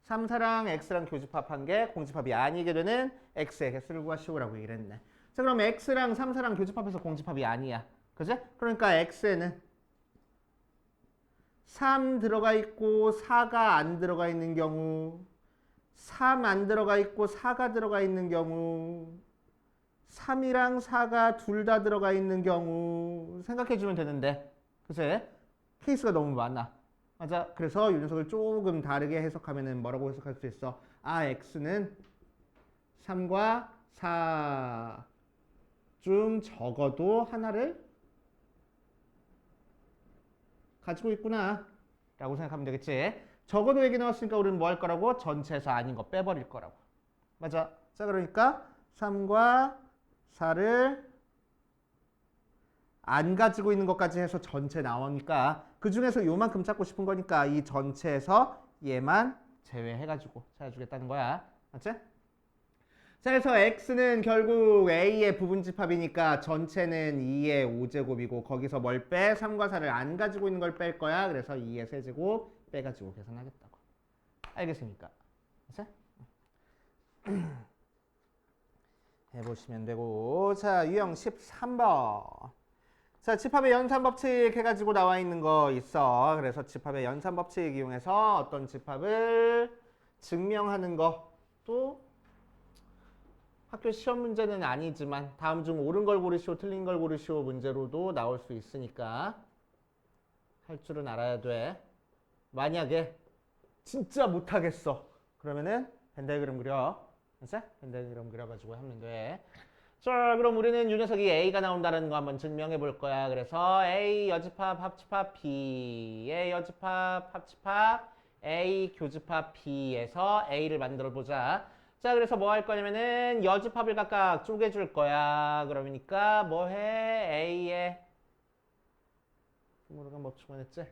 3, 4랑 X랑 교집합한 게 공집합이 아니게 되는 X의 개수를 구하시오라고 얘기를 했네. 자, 그럼 X랑 3, 4랑 교집합해서 공집합이 아니야. 그지? 그러니까 X에는 3 들어가 있고 4가 안 들어가 있는 경우 3 안 들어가 있고 4가 들어가 있는 경우 3이랑 4가 둘 다 들어가 있는 경우 생각해 주면 되는데 그치? 케이스가 너무 많아. 맞아. 그래서 이 녀석을 조금 다르게 해석하면 뭐라고 해석할 수 있어? 아, X는 3과 4 중 적어도 하나를 가지고 있구나 라고 생각하면 되겠지. 적어도 얘기 나왔으니까 우리는 뭐 할 거라고? 전체에서 아닌 거 빼버릴 거라고. 맞아. 자, 그러니까 3과 4를 안 가지고 있는 것까지 해서 전체 나오니까 그 중에서 요만큼 찾고 싶은 거니까 이 전체에서 얘만 제외해가지고 찾아주겠다는 거야. 맞지? 자, 그래서 X는 결국 A의 부분집합이니까 전체는 2의 5제곱이고 거기서 뭘 빼? 3과 4를 안 가지고 있는 걸 뺄 거야. 그래서 2의 세제곱 빼가지고 계산하겠다고. 알겠습니까? 그치? 해보시면 되고. 자, 유형 13번. 자, 집합의 연산법칙 해가지고 나와 있는 거 있어. 그래서 집합의 연산법칙 이용해서 어떤 집합을 증명하는 것도 학교 시험 문제는 아니지만 다음 중 옳은 걸 고르시오, 틀린 걸 고르시오 문제로도 나올 수 있으니까 할 줄은 알아야 돼. 만약에 진짜 못하겠어. 그러면은 벤다이그램 그려. 알았어? 벤다이그램 그려가지고 하면 돼. 자, 그럼 우리는 이 녀석이 A가 나온다는 거 한번 증명해 볼 거야. 그래서 A 여집합 합집합 B의 여집합 합집합 A 교집합 B에서 A를 만들어 보자. 자, 그래서 뭐 할 거냐면은 여집합을 각각 쪼개줄 거야. 그러니까 뭐 해? A의 부모가 뭐 추가했지?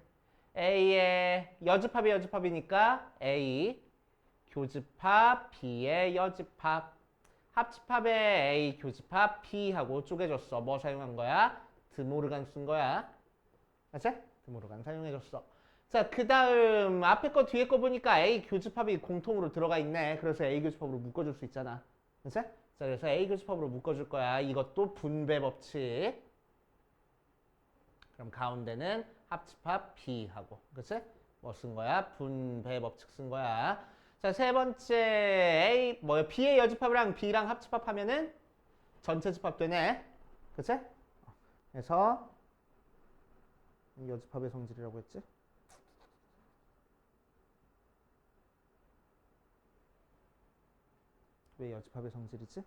A의 여집합이 여집합이니까 A 교집합 B의 여집합 합집합의 A 교집합 B하고 쪼개줬어. 뭐 사용한 거야? 드모르간 쓴 거야. 맞지? 드모르간 사용해줬어. 자, 그 다음 앞에 거 뒤에 거 보니까 A 교집합이 공통으로 들어가 있네. 그래서 A 교집합으로 묶어줄 수 있잖아. 그치? 자, 그래서 A 교집합으로 묶어줄 거야. 이것도 분배 법칙. 그럼 가운데는 합집합 B하고. 그치? 뭐 쓴 거야? 분배 법칙 쓴 거야. 자, 세 번째 A 뭐야? B의 여집합이랑 B랑 합집합 하면은 전체 집합 되네. 그치? 그래서 여집합의 성질이라고 했지? 왜 여집합의 성질이지?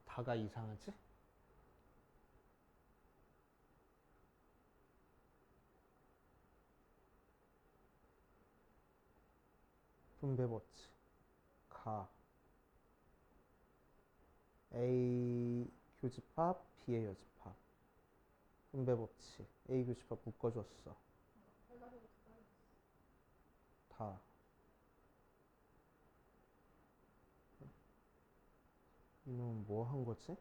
다가 이상하지? 분배 법칙 가 A 교집합 B의 여집합 분배 법칙 A 교집합 묶어줬어. 다 이놈 뭐 한 거지?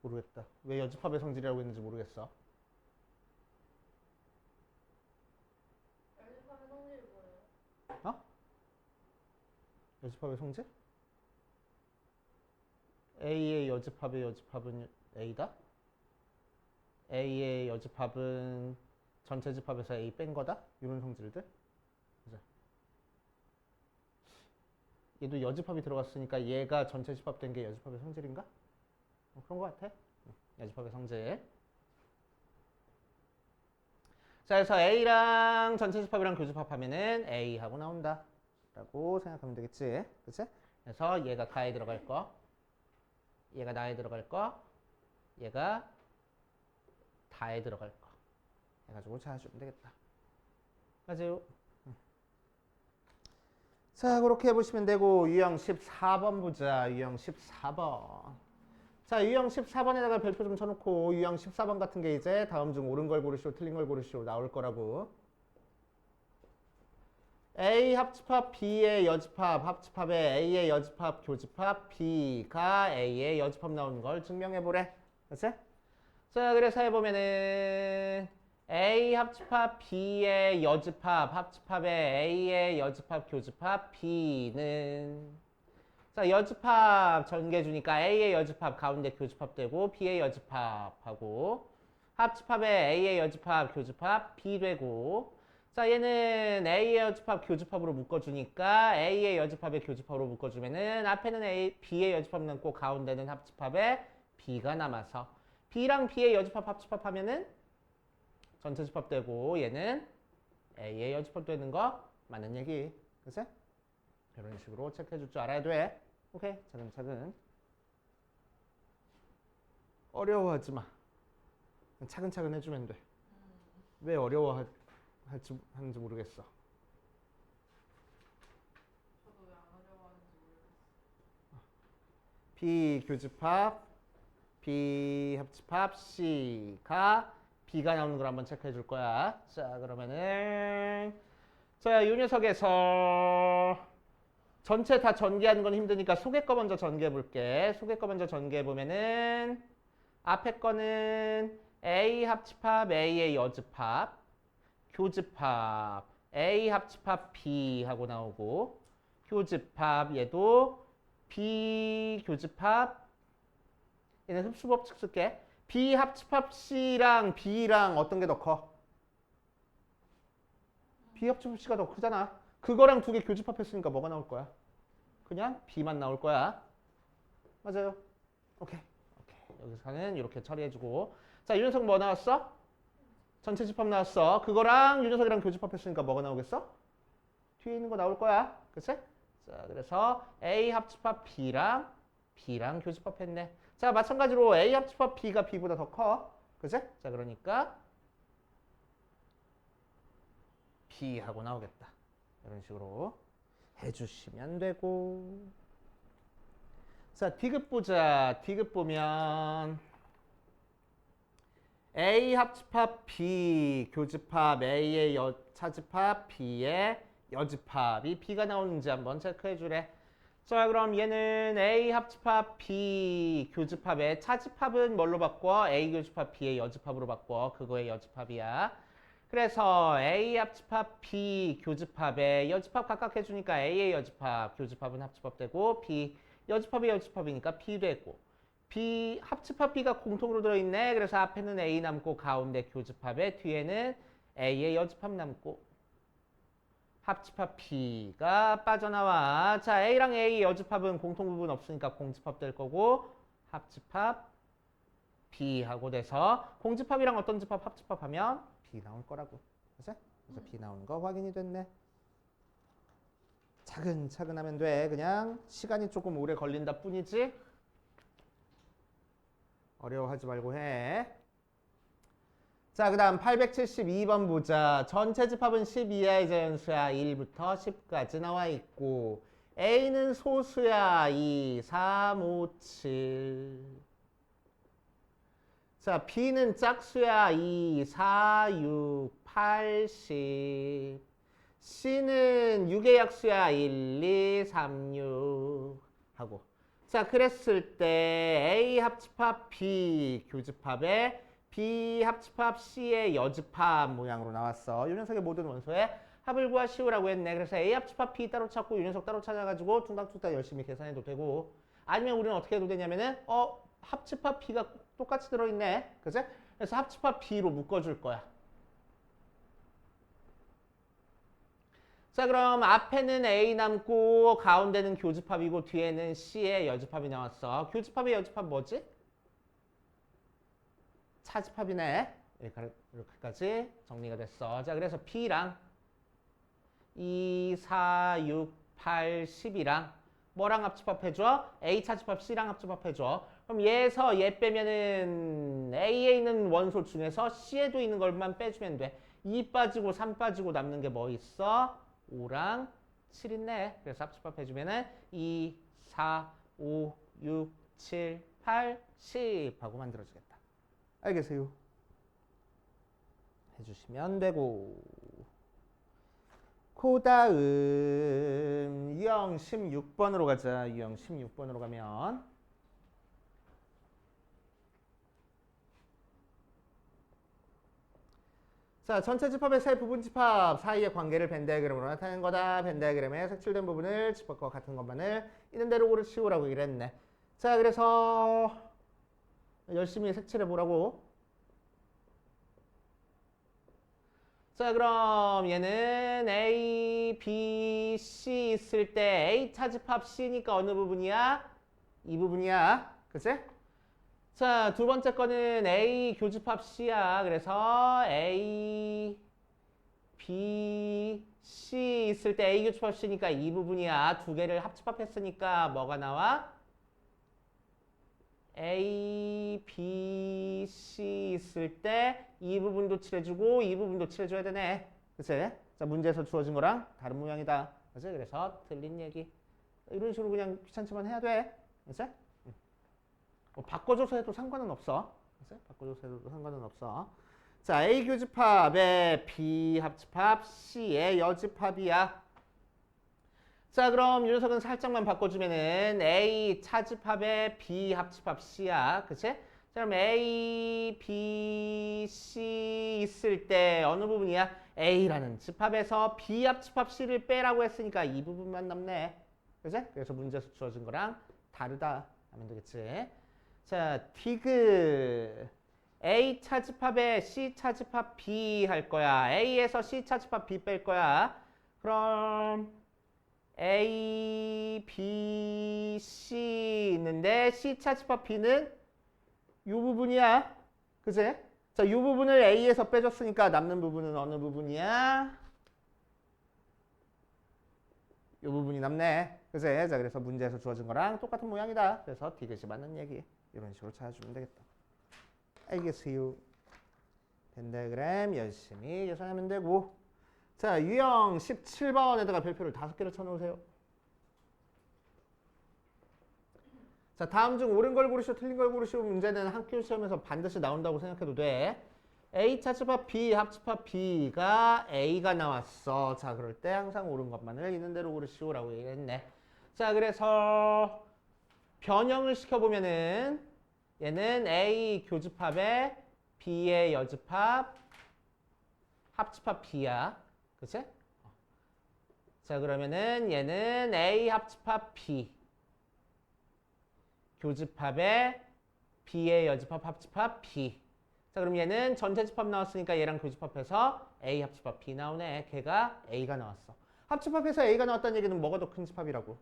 모르겠다. 왜 여집합의 성질이라고 했는지 모르겠어. 연습하면 성질이 뭐예요? 어? 여집합의 성질? A의 여집합의 여집합은 A다? A의 여집합은 전체 집합에서 A 뺀 거다? 이런 성질들? 그죠? 얘도 여집합이 들어갔으니까 얘가 전체 집합된 게 여집합의 성질인가? 그런 거 같아. 여집합의 성질. 자, 그래서 A랑 전체 집합이랑 교집합하면은 A하고 나온다. 라고 생각하면 되겠지. 그치? 그래서 얘가 가에 들어갈 거, 얘가 나에 들어갈 거, 얘가 다에 들어갈 거. 해가지고 찾아주면 되겠다. 맞아요. 자, 그렇게 해보시면 되고, 유형 14번 보자. 유형 14번. 자, 유형 14번에다가 별표 좀 쳐놓고, 유형 14번 같은 게 이제 다음 중 옳은 걸 고르시오, 틀린 걸 고르시오 나올 거라고. A 합집합 B의 여집합, 합집합에 A의 여집합, 교집합, B가 A의 여집합 나오는 걸 증명해보래. 그치? 자, 그래서 해보면은 A 합집합 B의 여집합, 합집합에 A의 여집합, 교집합, B는 자, 여집합 전개 주니까 A의 여집합 가운데 교집합 되고 B의 여집합하고 합집합에 A의 여집합, 교집합, B 되고 자, 얘는 A의 여집합, 교집합으로 묶어주니까 A의 여집합에 교집합으로 묶어주면은 앞에는 B의 여집합 남고 가운데는 합집합에 B가 남아서 B랑 B의 여집합, 합집합 하면은 전체 집합 되고 얘는 A의 여집합 되는 거 맞는 얘기. 그치? 이런 식으로 체크해 줄 줄 알아야 돼. 오케이. 차근차근. 어려워하지 마. 차근차근 해주면 돼. 왜 어려워하는지 모르겠어. 저도 왜 안 어려워하는지 모르겠어요. B 교집합, B 합집합, C가 B가 나오는 걸 한번 체크해 줄 거야. 자, 그러면은 자, 이 녀석에서 전체 다 전개하는 건 힘드니까 속의 거 먼저 전개해 볼게. 속의 거 먼저 전개해 보면은 앞에 거는 A 합집합 A의 여집합, 교집합 A 합집합 B 하고 나오고 교집합 얘도 B 교집합 얘는 흡수 법칙 쓸게. B 합집합 C랑 B랑 어떤 게 더 커? B 합집합 C가 더 크잖아. 그거랑 두 개 교집합했으니까 뭐가 나올 거야? 그냥 B만 나올 거야. 맞아요. 오케이. 여기서는 이렇게 처리해주고. 자, 이 녀석 뭐 나왔어? 전체 집합 나왔어. 그거랑 이 녀석이랑 교집합했으니까 뭐가 나오겠어? 뒤에 있는 거 나올 거야. 그치? 자, 그래서 A 합집합 B랑 B랑 교집합했네. 자, 마찬가지로 A 합집합 B가 B보다 더 커. 그지? 자, 그러니까 B하고 나오겠다. 이런 식으로 해주시면 되고. 자, D급 보자. D급 보면 A 합집합 B 교집합 A의 차집합 B의 여집합이 B가 나오는지 한번 체크해 주래. 자, 그럼 얘는 A 합집합 B 교집합의 차집합은 뭘로 바꿔? A 교집합 B의 여집합으로 바꿔. 그거의 여집합이야. 그래서 A 합집합 B 교집합의 여집합 각각 해주니까 A의 여집합, 교집합은 합집합 되고 B 여집합의 여집합이니까 B 되고 B 합집합 B가 공통으로 들어있네. 그래서 앞에는 A 남고 가운데 교집합에 뒤에는 A의 여집합 남고 합집합 B가 빠져나와. 자, A랑 A 여집합은 공통 부분 없으니까 공집합 될 거고 합집합 B하고 돼서 공집합이랑 어떤 집합 합집합하면 B 나올 거라고. 그래서 B 나오는 거 확인이 됐네. 차근차근 하면 돼. 그냥 시간이 조금 오래 걸린다 뿐이지. 어려워하지 말고 해. 자, 그 다음 872번 보자. 전체 집합은 10 이하의 자연수야. 1부터 10까지 나와 있고 A는 소수야. 2, 3, 5, 7. 자, B는 짝수야. 2, 4, 6, 8, 10. C는 6의 약수야. 1, 2, 3, 6 하고. 자, 그랬을 때 A 합집합 B 교집합에 B 합집합 C의 여집합 모양으로 나왔어. 이 녀석의 모든 원소의 합을 구하시오라고 했네. 그래서 A 합집합 B 따로 찾고 이 녀석 따로 찾아가지고 퉁닥퉁닥 열심히 계산해도 되고, 아니면 우리는 어떻게 해도 되냐면은 합집합 B가 똑같이 들어있네. 그치? 그래서 합집합 B로 묶어줄 거야. 자, 그럼 앞에는 A 남고 가운데는 교집합이고 뒤에는 C의 여집합이 나왔어. 교집합의 여집합 뭐지? 차집합이네. 이렇게까지 정리가 됐어. 자, 그래서 B랑 2, 4, 6, 8, 10이랑 뭐랑 합집합해줘? A 차집합 C랑 합집합해줘. 그럼 얘에서 얘 빼면은 A에 있는 원소 중에서 C에도 있는 것만 빼주면 돼. 2 빠지고 3 빠지고 남는 게 뭐 있어? 5랑 7 있네. 그래서 합집합 해주면은 2, 4, 5, 6, 7, 8, 10 하고 만들어주겠다. 알겠어요? 해주시면 되고. 그 다음 유형 16번으로 가자. 유형 16번으로 가면 자, 전체 집합의 세 부분 집합 사이의 관계를 벤 다이그램으로 나타내는 거다. 벤 다이그램의 색칠된 부분을 집합과 같은 것만을 있는 대로 고르시오라고 얘기를 했네. 자, 그래서 열심히 색칠해 보라고. 자, 그럼 얘는 A, B, C 있을 때 A 차집합 C니까 어느 부분이야? 이 부분이야. 그치? 자, 두 번째 거는 A 교집합 C야. 그래서 A, B, C 있을 때 A 교집합 C니까 이 부분이야. 두 개를 합집합했으니까 뭐가 나와? A, B, C 있을 때 이 부분도 칠해주고 이 부분도 칠해줘야 되네. 그치? 자, 문제에서 주어진 거랑 다른 모양이다. 그치? 그래서 틀린 얘기. 이런 식으로 그냥 귀찮지만 해야 돼. 그치? 바꿔줘서 해도 상관은 없어. 그치? 바꿔줘서 해도 상관은 없어. 자, A 교집합에 B 합집합, C의 여집합이야. 자, 그럼 이 녀석은 살짝만 바꿔주면은 A 차집합에 B 합집합 C야. 그치? 자, 그럼 A, B, C 있을 때 어느 부분이야? A라는 집합에서 B 합집합 C를 빼라고 했으니까 이 부분만 남네. 그치? 그래서 문제에서 주어진 거랑 다르다 하면 되겠지. 자, 디귿. A 차집합에 C 차집합 B 할 거야. A에서 C 차집합 B 뺄 거야. 그럼 A, B, C 있는데 C 차집합 B는 이 부분이야. 그치? 자, 이 부분을 A에서 빼줬으니까 남는 부분은 어느 부분이야? 이 부분이 남네. 그제? 자, 그래서 문제에서 주어진 거랑 똑같은 모양이다. 그래서 디귿이 맞는 얘기. 이런 식으로 찾아주면 되겠다. 알겠어요. 펜다그램 열심히 계산하면 되고. 자, 유형 17번에다가 별표를 5개를 쳐놓으세요. 자, 다음 중 옳은 걸 고르시오, 틀린 걸 고르시오 문제는 학교 시험에서 반드시 나온다고 생각해도 돼. A 차집합 B 합집합 B가 A가 나왔어. 자, 그럴 때 항상 옳은 것만을 있는 대로 고르시오라고 얘기했네. 자, 그래서 변형을 시켜보면은 얘는 A 교집합에 B의 여집합 합집합 B야. 그치? 자, 그러면은 얘는 A 합집합 B 교집합에 B의 여집합 합집합 B. 자, 그럼 얘는 전체 집합 나왔으니까 얘랑 교집합해서 A 합집합 B 나오네. 걔가 A가 나왔어. 합집합해서 A가 나왔다는 얘기는 뭐가 더 큰 집합이라고?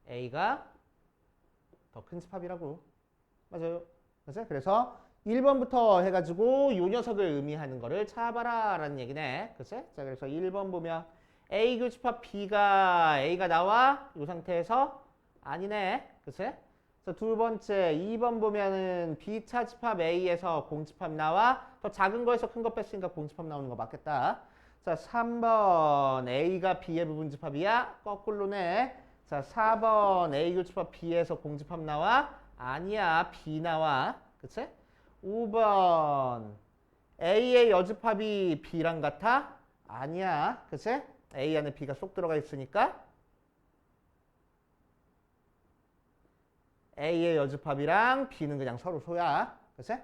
A가 더 큰 집합이라고. 맞아요. 그치? 그래서 1번부터 해가지고 요 녀석을 의미하는 거를 찾아봐라 라는 얘기네. 그치? 자, 그래서 1번 보면 A 교집합 B가 A가 나와? 이 상태에서 아니네. 그치? 자, 두 번째 2번 보면은 B 차집합 A에서 공집합 나와? 더 작은 거에서 큰 거 뺐으니까 공집합 나오는 거 맞겠다. 자, 3번 A가 B의 부분집합이야? 거꾸로네. 자, 4번 A 교집합 B에서 공집합 나와? 아니야. B 나와. 그치? 5번 A의 여집합이 B랑 같아? 아니야. 그치? A 안에 B가 쏙 들어가 있으니까 A의 여집합이랑 B는 그냥 서로 소야. 그치?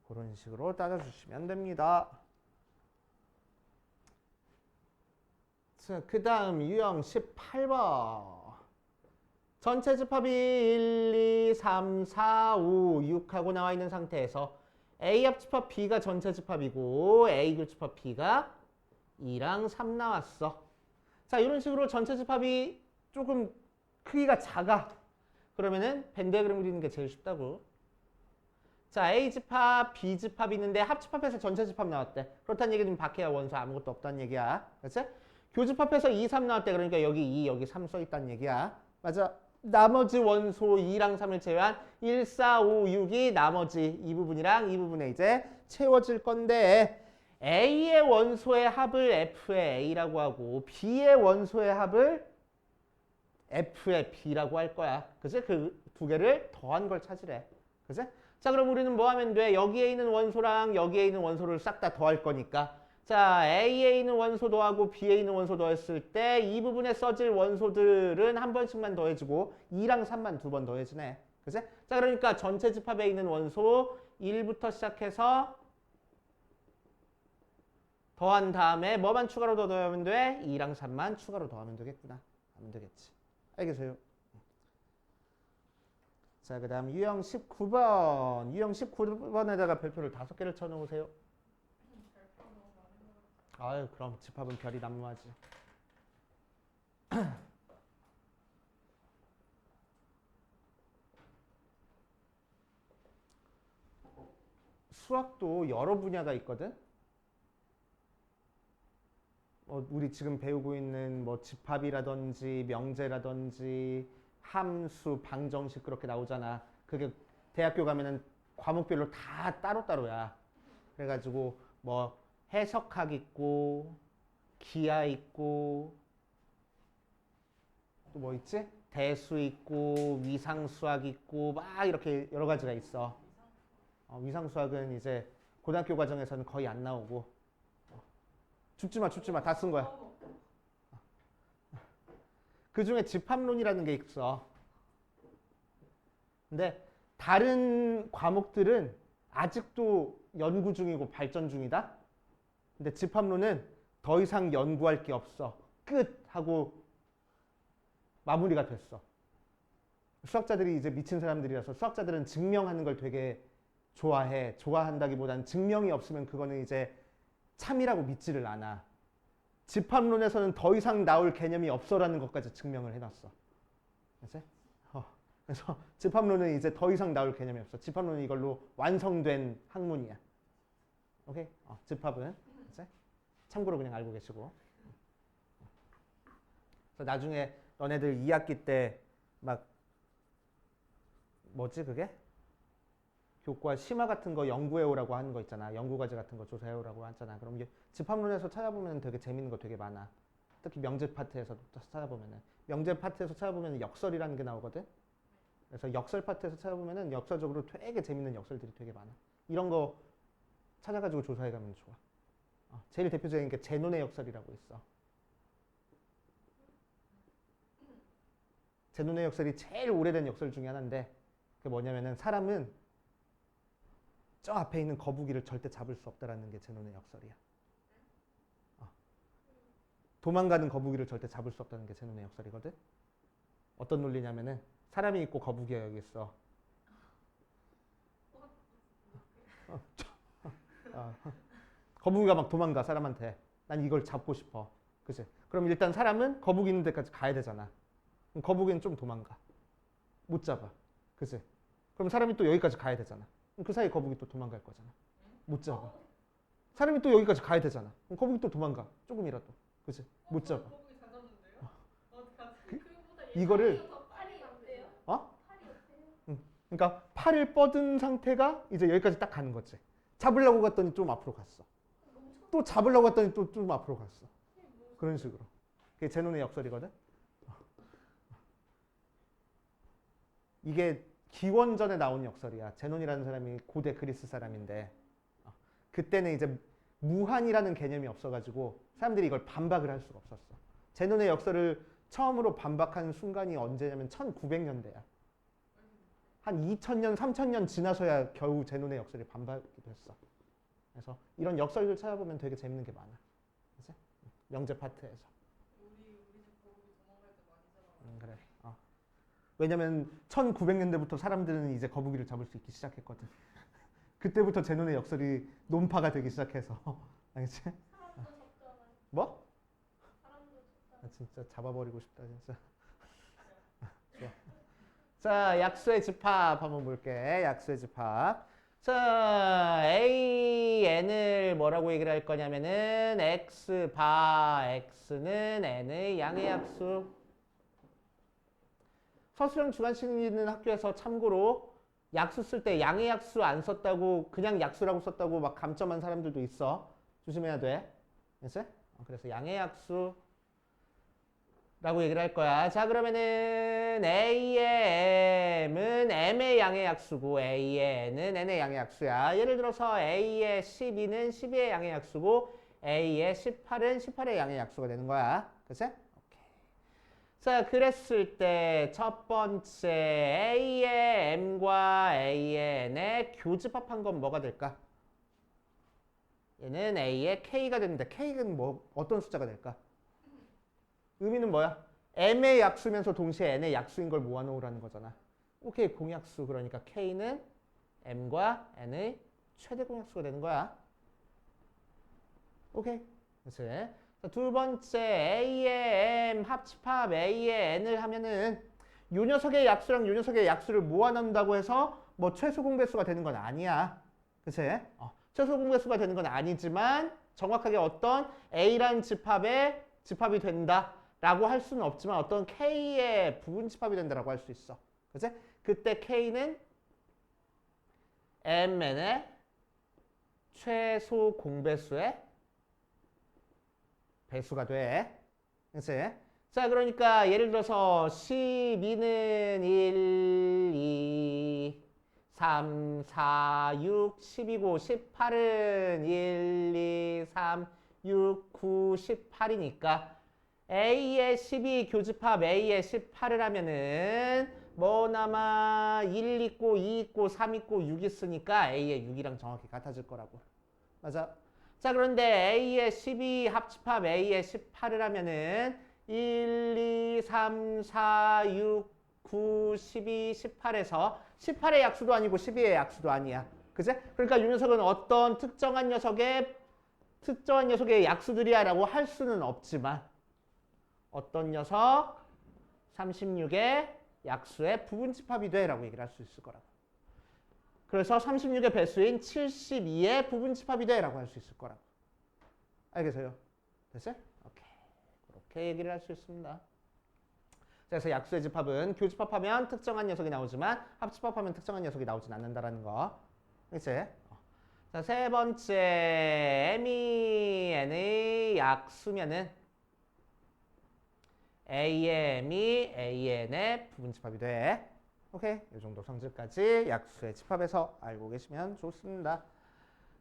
그런 식으로 따져주시면 됩니다. 자, 그 다음 유형 18번. 전체 집합이 1, 2, 3, 4, 5, 6하고 나와 있는 상태에서 A 합집합 B가 전체 집합이고 A 교집합 B가 2랑 3 나왔어. 자, 이런 식으로 전체 집합이 조금 크기가 작아. 그러면은 벤 디아그램 그리는 게 제일 쉽다고. 자, A 집합, B 집합이 있는데 합집합해서 전체 집합 나왔대. 그렇다는 얘기는 밖에 원소 아무것도 없다는 얘기야. 그렇지? 교집합해서 2, 3 나왔대. 그러니까 여기 2, 여기 3 써 있다는 얘기야. 맞아. 나머지 원소 2랑 3을 제외한 1, 4, 5, 6이 나머지 이 부분이랑 이 부분에 이제 채워질 건데 A의 원소의 합을 F의 A라고 하고 B의 원소의 합을 F의 B라고 할 거야. 그치? 그 두 개를 더한 걸 찾으래. 그치? 자, 그럼 우리는 뭐 하면 돼? 여기에 있는 원소랑 여기에 있는 원소를 싹 다 더할 거니까. 자, A에 있는 원소 더하고 B에 있는 원소 더했을 때 이 부분에 써질 원소들은 한 번씩만 더해지고 2랑 3만 두 번 더해지네. 그치? 자, 그러니까 전체 집합에 있는 원소 1부터 시작해서 더한 다음에 뭐만 추가로 더 더하면 돼? 2랑 3만 추가로 더하면 되겠구나. 하면 되겠지. 알겠어요? 자, 그 다음 유형 19번. 유형 19번에다가 별표를 5개를 쳐놓으세요. 아유, 그럼 집합은 별이 난무하지. 수학도 여러 분야가 있거든. 우리 지금 배우고 있는 뭐 집합이라든지 명제라든지 함수, 방정식 그렇게 나오잖아. 그게 대학교 가면은 과목별로 다 따로따로야. 그래가지고 뭐 해석학 있고 기하 있고 또 뭐 있지? 대수 있고 위상수학 있고 막 이렇게 여러 가지가 있어. 위상수학은 이제 고등학교 과정에서는 거의 안 나오고. 춥지 마, 춥지 마. 다 쓴 거야. 그 중에 집합론이라는 게 있어. 근데 다른 과목들은 아직도 연구 중이고 발전 중이다. 근데 집합론은 더 이상 연구할 게 없어. 끝! 하고 마무리가 됐어. 수학자들이 이제 미친 사람들이라서 수학자들은 증명하는 걸 되게 좋아해. 좋아한다기보다는 증명이 없으면 그거는 이제 참이라고 믿지를 않아. 집합론에서는 더 이상 나올 개념이 없어라는 것까지 증명을 해놨어. 그치? 그래서 집합론은 이제 더 이상 나올 개념이 없어. 집합론은 이걸로 완성된 학문이야. 오케이? 집합은. 그치? 참고로 그냥 알고 계시고. 그래서 나중에 너네들 2학기 때 막 뭐지 그게? 교과 심화 같은 거 연구해오라고 하는 거 있잖아. 연구과제 같은 거 조사해오라고 하잖아. 그럼 이게 집합론에서 찾아보면 되게 재밌는 거 되게 많아. 특히 명제 파트에서 찾아보면은 명제 파트에서 찾아보면 역설이라는 게 나오거든. 그래서 역설 파트에서 찾아보면은 역설적으로 되게 재밌는 역설들이 되게 많아. 이런 거 찾아가지고 조사해가면 좋아. 제일 대표적인 게 제논의 역설이라고 있어. 제논의 역설이 제일 오래된 역설 중에 하나인데 그게 뭐냐면은 사람은 저 앞에 있는 거북이를 절대 잡을 수 없다라는 게 제논의 역설이야. 도망가는 거북이를 절대 잡을 수 없다는 게 제논의 역설이거든. 어떤 논리냐면은 사람이 있고 거북이가 여기 있어. 거북이가 막 도망가 사람한테. 난 이걸 잡고 싶어. 그치? 그럼 일단 사람은 거북이 있는 데까지 가야 되잖아. 그럼 거북이는 좀 도망가. 못 잡아. 그치? 그럼 사람이 또 여기까지 가야 되잖아. 그럼 그 사이 거북이 또 도망갈 거잖아. 못 잡아. 사람이 또 여기까지 가야 되잖아. 그럼 거북이 또 도망가. 조금이라도. 그치? 못 잡아. 거북이 잘 잡는데요? 어떡하지? 그거보다 이거를 팔이 어때요? 어? 팔이 어때요? 그러니까 팔을 뻗은 상태가 이제 여기까지 딱 가는 거지. 잡으려고 갔더니 좀 앞으로 갔어. 또 잡으려고 갔더니 또 좀 앞으로 갔어. 그런 식으로. 그게 제논의 역설이거든. 이게 기원전에 나온 역설이야. 제논이라는 사람이 고대 그리스 사람인데 그때는 이제 무한이라는 개념이 없어가지고 사람들이 이걸 반박을 할 수가 없었어. 제논의 역설을 처음으로 반박한 순간이 언제냐면 1900년대야. 한 2000년, 3000년 지나서야 겨우 제논의 역설이 반박이 됐어. 그래서 이런 역설들 찾아보면 되게 재밌는 게 많아. 그치? 명제 파트에서. 우리 집 거북이 도망갈 때 많이 잡아. 그래. 왜냐면 1900년대부터 사람들은 이제 거북이를 잡을 수 있기 시작했거든. 그때부터 제논의 역설이 논파가 되기 시작해서. 알겠지? 사람도 잡잖아요. 뭐? 사람도 잡잖아요. 나 진짜 잡아버리고 싶다 진짜. 좋아. 자, 약수의 집합 한번 볼게. 약수의 집합. 자, a, n을 뭐라고 얘기를 할 거냐면은 x 바 x는 n의 양의 약수. 서술형 주관식 있는 학교에서 참고로 약수 쓸 때 양의 약수 안 썼다고 그냥 약수라고 썼다고 막 감점한 사람들도 있어. 조심해야 돼. 알겠지? 그래서 양의 약수 라고 얘기를 할 거야. 자, 그러면은 A의 M은 M의 양의 약수고 A의 N은 N의 양의 약수야. 예를 들어서 A의 12는 12의 양의 약수고 A의 18은 18의 양의 약수가 되는 거야. 그치? 오케이. 자, 그랬을 때 첫 번째 A의 M과 A의 N의 교집합한 건 뭐가 될까? 얘는 A의 K가 되는데 K는 뭐 어떤 숫자가 될까? 의미는 뭐야? M의 약수면서 동시에 N의 약수인 걸 모아놓으라는 거잖아. 오케이, 공약수. 그러니까 K는 M과 N의 최대 공약수가 되는 거야. 오케이. 그치? 자, 두 번째 A의 M 합집합 A의 N을 하면은 요 녀석의 약수랑 요 녀석의 약수를 모아놓는다고 해서 뭐 최소 공배수가 되는 건 아니야. 그치? 최소 공배수가 되는 건 아니지만 정확하게 어떤 A라는 집합의 집합이 된다. 라고 할 수는 없지만 어떤 K의 부분 집합이 된다라고 할 수 있어. 그치? 그때 K는 Mn의 최소 공배수의 배수가 돼. 그치? 자, 그러니까 예를 들어서 12는 1, 2, 3, 4, 6, 10이고 18은 1, 2, 3, 6, 9, 18이니까 A의 12 교집합 A의 18을 하면은 뭐 남아 1 있고 2 있고 3 있고 6 있으니까 A의 6이랑 정확히 같아질 거라고. 맞아. 자, 그런데 A의 12 합집합 A의 18을 하면은 1, 2, 3, 4, 6, 9, 12, 18에서 18의 약수도 아니고 12의 약수도 아니야. 그치? 그러니까 이 녀석은 어떤 특정한 녀석의 약수들이야 라고 할 수는 없지만 어떤 녀석 36의 약수의 부분집합이 돼 라고 얘기를 할 수 있을 거라고. 그래서 36의 배수인 72의 부분집합이 돼 라고 할 수 있을 거라고. 알겠어요? 됐어요? 오케이. 그렇게 얘기를 할 수 있습니다. 그래서 약수의 집합은 교집합하면 특정한 녀석이 나오지만 합집합하면 특정한 녀석이 나오진 않는다라는 거. 그치? 자, 세 번째 m이 n의 약수면은 a의 m이 an의 부분집합이 돼. 오케이? 이 정도 성질까지 약수의 집합에서 알고 계시면 좋습니다.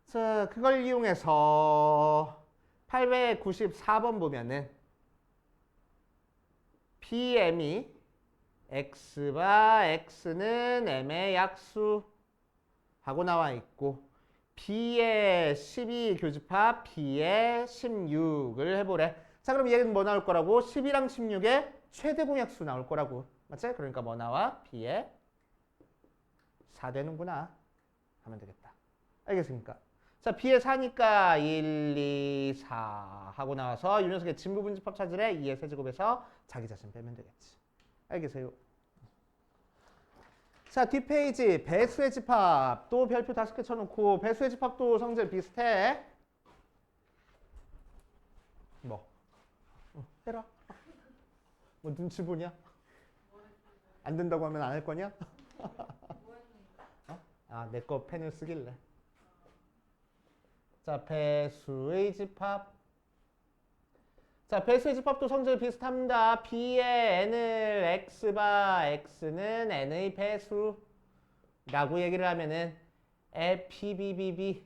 자, 그걸 이용해서 894번 보면은 BM이 x바 x는 m의 약수 하고 나와 있고 B의 12 교집합 B의 16을 해보래. 자, 그럼 얘는 뭐 나올 거라고? 10이랑 16의 최대 공약수 나올 거라고. 맞지? 그러니까 뭐 나와? B의 4 되는구나 하면 되겠다. 알겠습니까? 자, B의 4니까 1, 2, 4 하고 나와서 이 녀석의 진부분집합 찾으래. 2의 세제곱에서 자기 자신 빼면 되겠지. 알겠어요? 자, 뒷페이지 배수의 집합 또 별표 5개 쳐놓고 배수의 집합도 성질 비슷해. 뭐? 해라. 뭐 눈치 보냐? 안 된다고 하면 안 할 거냐? 아, 내 거 펜을 쓰길래. 자, 배수의 집합. 자, 배수의 집합도 성질 비슷합니다. B의 n을 x바 x는 n의 배수라고 얘기를 하면은 PBBB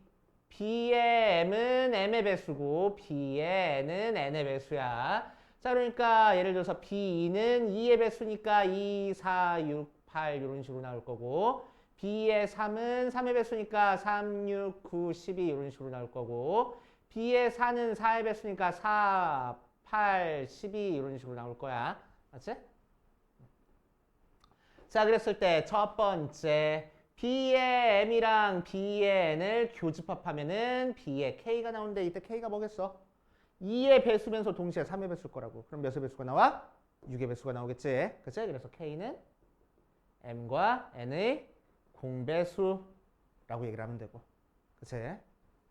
B의 m은 m의 배수고 B의 n은 n의 배수야. 자, 그러니까 예를 들어서 B2는 2의 배수니까 2, 4, 6, 8 이런 식으로 나올 거고 B의 3은 3의 배수니까 3, 6, 9, 12 이런 식으로 나올 거고 B의 4는 4의 배수니까 4, 8, 12 이런 식으로 나올 거야. 맞지? 자, 그랬을 때 첫 번째 B의 M이랑 B의 N을 교집합하면은 B의 K가 나오는데 이때 K가 뭐겠어? 2의 배수면서 동시에 3의 배수일 거라고. 그럼 몇의 배수가 나와? 6의 배수가 나오겠지. 그치? 그래서 K는 M과 N의 공배수라고 얘기를 하면 되고. 그치?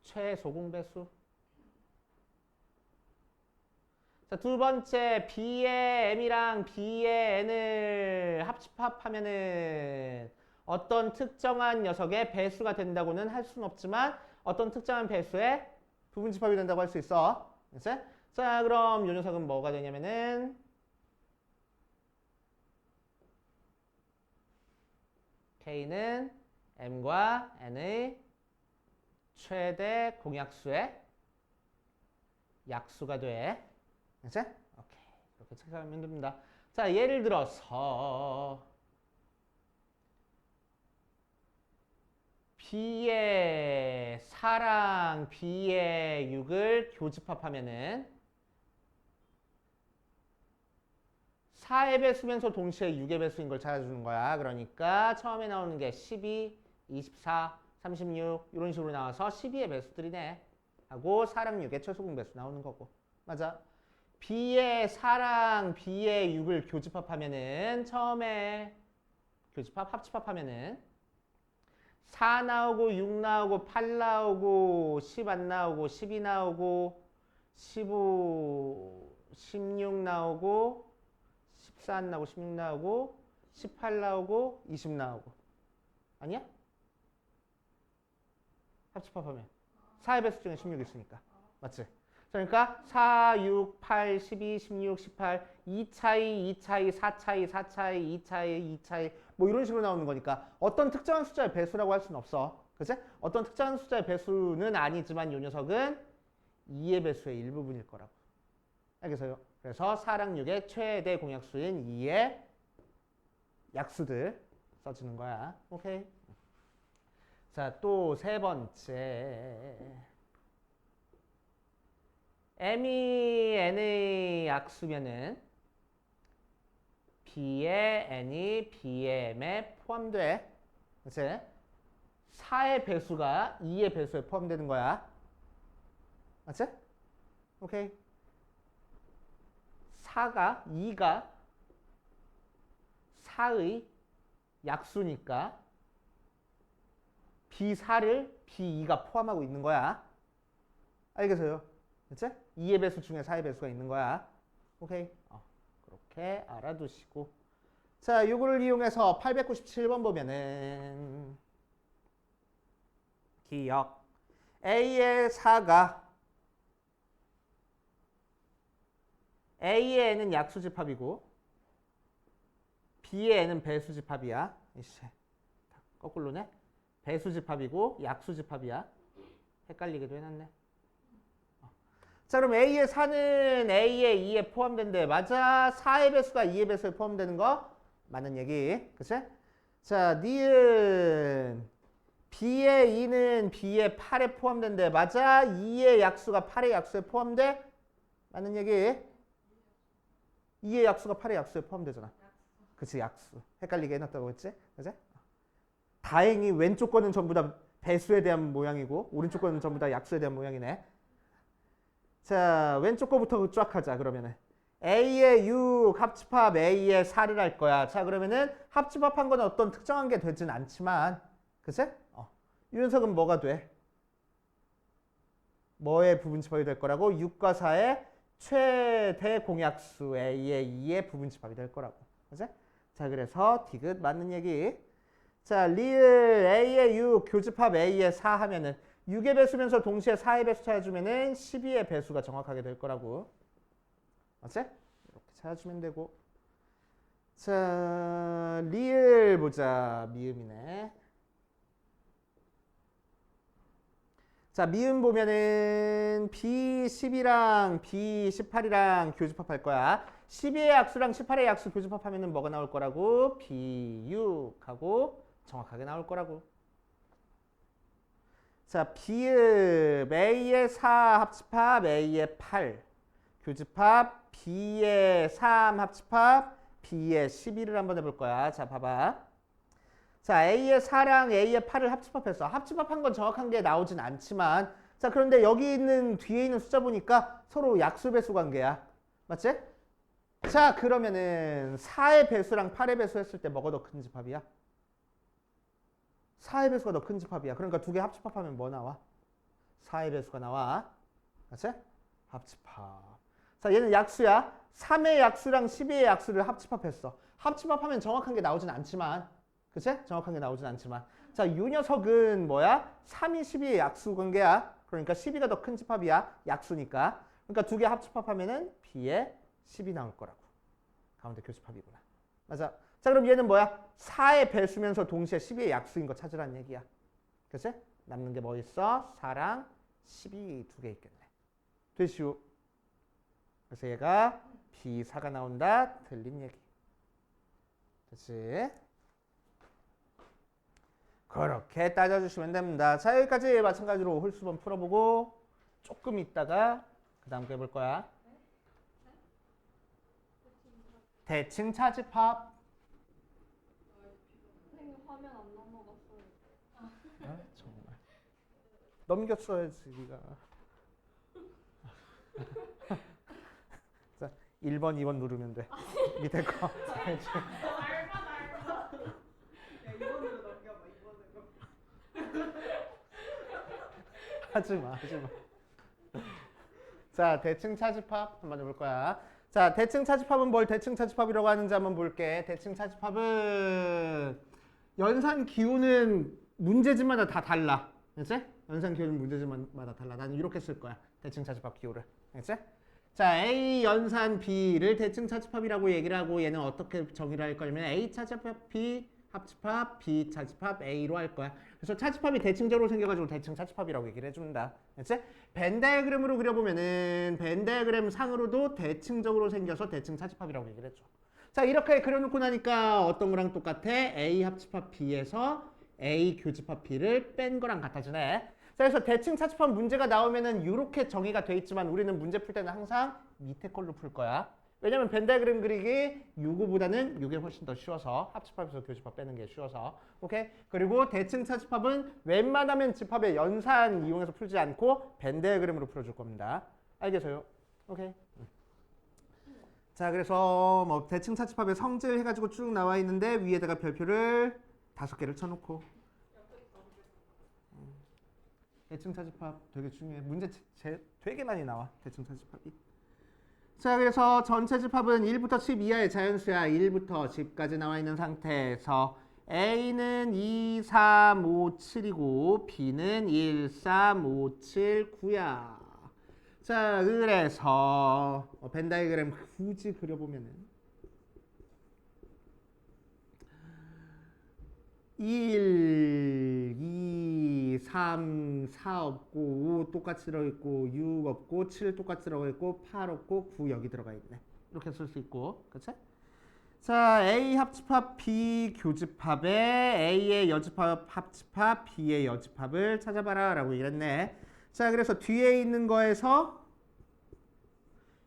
최소 공배수. 자, 두 번째 B의 M이랑 B의 N을 합집합하면은 어떤 특정한 녀석의 배수가 된다고는 할 수는 없지만 어떤 특정한 배수의 부분집합이 된다고 할 수 있어. 그치? 자, 그럼 이 녀석은 뭐가 되냐면은 K는 M과 N의 최대 공약수의 약수가 돼. 그치? 오케이. 이렇게 체크하면 됩니다. 자, 예를 들어서 B의 4랑 B의 6을 교집합하면은 4의 배수면서 동시에 6의 배수인 걸 찾아주는 거야. 그러니까 처음에 나오는 게 12, 24, 36 이런 식으로 나와서 12의 배수들이네 하고 4랑 6의 최소공 배수 나오는 거고. 맞아. B의 4랑 B의 6을 교집합하면은 처음에 교집합 합집합하면은 4 나오고 6 나오고 8 나오고 10 안 나오고 12 나오고 15 16 나오고 14 안 나오고 16 나오고 18 나오고 20 나오고 아니야? 합집합하면 4의 배수 중에 16 있으니까 맞지? 그러니까 4, 6, 8, 12, 16, 18 2 차이, 2 차이, 4 차이, 4 차이, 2 차이, 2 차이 뭐 이런 식으로 나오는 거니까 어떤 특정한 숫자의 배수라고 할 수는 없어. 그치? 어떤 특정한 숫자의 배수는 아니지만 이 녀석은 2의 배수의 일부분일 거라고. 알겠어요? 그래서 4랑 6의 최대 공약수인 2의 약수들 써주는 거야. 오케이? 자, 또 세 번째. M이 N의 약수면은 B의 N이 B의 M에 포함돼. 그치? 4의 배수가 2의 배수에 포함되는 거야. 맞지? 오케이. 2가 4의 약수니까 B4를 B2가 포함하고 있는 거야. 알겠어요? 그치? 2의 배수 중에 4의 배수가 있는 거야. 오케이? 그렇게. 이렇게 알아두시고. 자, 요거를 이용해서 897번 보면은 기억. A의 4가 A의 n은 약수집합이고 B의 n은 배수집합이야. 이씨, 거꾸로네. 배수집합이고 약수집합이야. 헷갈리기도 해놨네. 자, 그럼 A의 4는 A의 2에 포함된대. 맞아. 4의 배수가 2의 배수에 포함되는 거 맞는 얘기. 그치? 자, 니은 B의 2는 B의 8에 포함된대. 맞아. 2의 약수가 8의 약수에 포함돼. 맞는 얘기. 2의 약수가 8의 약수에 포함되잖아. 그치, 약수. 헷갈리게 해놨다고 했지? 그치? 다행히 왼쪽 거는 전부 다 배수에 대한 모양이고 오른쪽 거는 전부 다 약수에 대한 모양이네. 자, 왼쪽 거부터 쫙 하자. 그러면은 A의 6 합집합 A의 4를 할 거야. 자, 그러면은 합집합한 거는 어떤 특정한 게 되진 않지만, 그치? 이 녀석은 뭐가 돼? 뭐의 부분집합이 될 거라고? 6과 4의 최대 공약수 A의 2의 부분집합이 될 거라고. 그치? 자, 그래서 디귿 맞는 얘기. 자, 리을 A의 6 교집합 A의 4 하면은 6의 배수면서 동시에 4의 배수 찾아주면은 12의 배수가 정확하게 될 거라고. 맞지? 이렇게 찾아주면 되고. 자, 리을 보자. 미음이네. 자, 미음 보면은 B12랑 B18이랑 교집합할 거야. 12의 약수랑 18의 약수 교집합하면은 뭐가 나올 거라고? B6하고 정확하게 나올 거라고. 자, B의 A의 4 합집합 A의 8 교집합 B의 3 합집합 B의 11을 한번 해볼 거야. 자, 봐봐. 자, A의 4랑 A의 8을 합집합했어. 합집합한 건 정확한 게 나오진 않지만, 자, 그런데 여기 있는 뒤에 있는 숫자 보니까 서로 약수 배수 관계야. 맞지? 자, 그러면은 4의 배수랑 8의 배수 했을 때 뭐가 더 큰 집합이야? 4의 배수가 더 큰 집합이야. 그러니까 두 개 합집합하면 뭐 나와? 4의 배수가 나와. 맞지? 합집합. 자, 얘는 약수야. 3의 약수랑 12의 약수를 합집합했어. 합집합하면 정확한 게 나오진 않지만, 그치? 정확한 게 나오진 않지만. 자, 이 녀석은 뭐야? 3이 12의 약수 관계야. 그러니까 12가 더 큰 집합이야. 약수니까. 그러니까 두 개 합집합하면은 B에 10이 나올 거라고. 가운데 교집합이구나. 맞아. 자, 그럼 얘는 뭐야? 4의 배수면서 동시에 12의 약수인 거 찾으라는 얘기야. 그치? 남는 게 뭐 있어? 4랑 12 두 개 있겠네. 되시오. 그래서 얘가 B4가 나온다. 틀린 얘기. 그치? 그렇게 따져주시면 됩니다. 자, 여기까지 마찬가지로 홀수번 풀어보고 조금 있다가 그 다음 거 해볼 거야. 대칭 차집합. 선생님 화면 안 넘어갔어요. 아, 정말. 넘겼어야지, 네가. 자, 1번, 2번 누르면 돼. 밑에 거. 얇아. 야, 이번으로 넘겨봐. 이번으로. 하지마. 자, 대칭 차집합 한번 해볼 거야. 자, 대칭 차집합은 뭘 대칭 차집합이라고 하는지 한번 볼게. 대칭 차집합은 연산 기호는 문제집마다 다 달라. 알겠지? 연산 기호는 문제집마다 달라. 나는 이렇게 쓸 거야. 대칭 차집합 기호를. 알겠지? 자, A 연산 B를 대칭 차집합이라고 얘기를 하고 얘는 어떻게 정의를 할 거냐면 A 차집합 B 합집합 B 차집합 A로 할 거야. 그래서 차집합이 대칭적으로 생겨가지고 대칭 차집합이라고 얘기를 해준다. 알겠지? 벤 다이어그램으로 그려보면은 벤 다이어그램 상으로도 대칭적으로 생겨서 대칭 차집합이라고 얘기를 해줘. 자, 이렇게 그려놓고 나니까 어떤 거랑 똑같아? A 합집합 B에서 A 교집합 B를 뺀 거랑 같아지네. 자, 그래서 대칭 차집합 문제가 나오면은 이렇게 정의가 돼 있지만 우리는 문제 풀 때는 항상 밑에 걸로 풀 거야. 왜냐면 벤 다이어그램 그리기 요거보다는 요게 훨씬 더 쉬워서 합집합에서 교집합 빼는 게 쉬워서. 오케이? 그리고 대칭 차집합은 웬만하면 집합의 연산 이용해서 풀지 않고 벤 다이어그램으로 풀어줄 겁니다. 알겠어요? 오케이. 자, 그래서 뭐 대칭 차집합의 성질 해가지고 쭉 나와 있는데 위에다가 별표를 5개를 쳐놓고. 대칭 차집합 되게 중요해. 문제 되게 많이 나와. 대칭 차집합이. 자, 그래서 전체 집합은 1부터 10 이하의 자연수야. 1부터 10까지 나와 있는 상태에서 A는 2, 3, 5, 7이고 B는 1, 3, 5, 7, 9야. 자, 그래서 벤 다이그램 굳이 그려보면은 1, 2, 3, 4 없고 5 똑같이 들어있고 6 없고 7 똑같이 들어있고 8 없고 9 여기 들어가 있네. 이렇게 쓸 수 있고, 그치? 자, A 합집합 B 교집합에 A의 여집합 합집합 B의 여집합을 찾아봐라 라고 얘기했네. 자, 그래서 뒤에 있는 거에서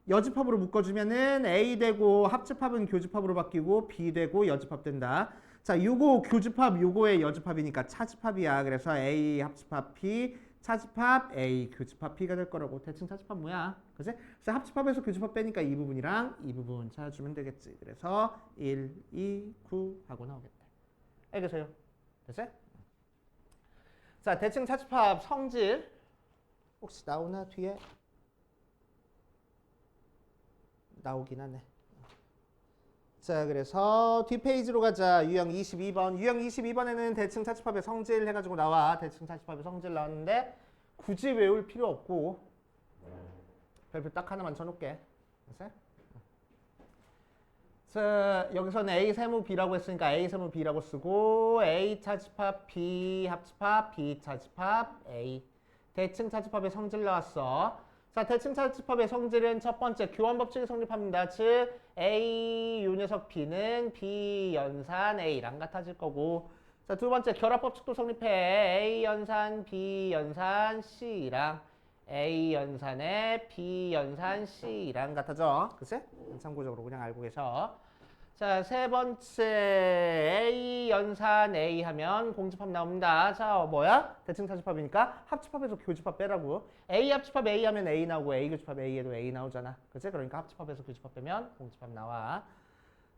여집합으로 묶어주면은 A 되고 합집합은 교집합으로 바뀌고 B 되고 여집합 된다. 자, 요거 교집합 요거의 여집합이니까 차집합이야. 그래서 A 합집합 B 차집합 A 교집합 B가 될 거라고. 대칭 차집합 뭐야? 그치? 그래서 합집합에서 교집합 빼니까 이 부분이랑 이 부분 찾아주면 되겠지. 그래서 1, 2, 9 하고 나오겠다. 알겠어요? 됐어요? 자, 대칭 차집합 성질 혹시 나오나 뒤에? 나오긴 하네. 자, 그래서 뒷페이지로 가자. 유형 22번. 유형 22번에는 대칭 차집합의 성질 해가지고 나와. 대칭 차집합의 성질 나왔는데 굳이 외울 필요 없고 별표 딱 하나만 쳐놓을게. 됐어요? 자, 여기서는 A 세모 B라고 했으니까 A 세모 B라고 쓰고 A 차집합 B 합집합 B 차집합 A 대칭 차집합의 성질 나왔어. 자, 대칭 차집합의 성질은 첫 번째 교환 법칙이 성립합니다. 즉 A 요 녀석 B는 B 연산 A랑 같아질 거고, 자, 두 번째 결합 법칙도 성립해. A 연산 B 연산 C랑 A 연산에 B 연산 C랑 같아져. 그치? 참고적으로 그냥 알고 계셔. 자, 세 번째 A 연산 A 하면 공집합 나옵니다. 자, 뭐야? 대칭 차집합이니까 합집합에서 교집합 빼라고. A 합집합 A 하면 A 나오고 A 교집합 A에도 A 나오잖아. 그치? 그러니까 합집합에서 교집합 빼면 공집합 나와.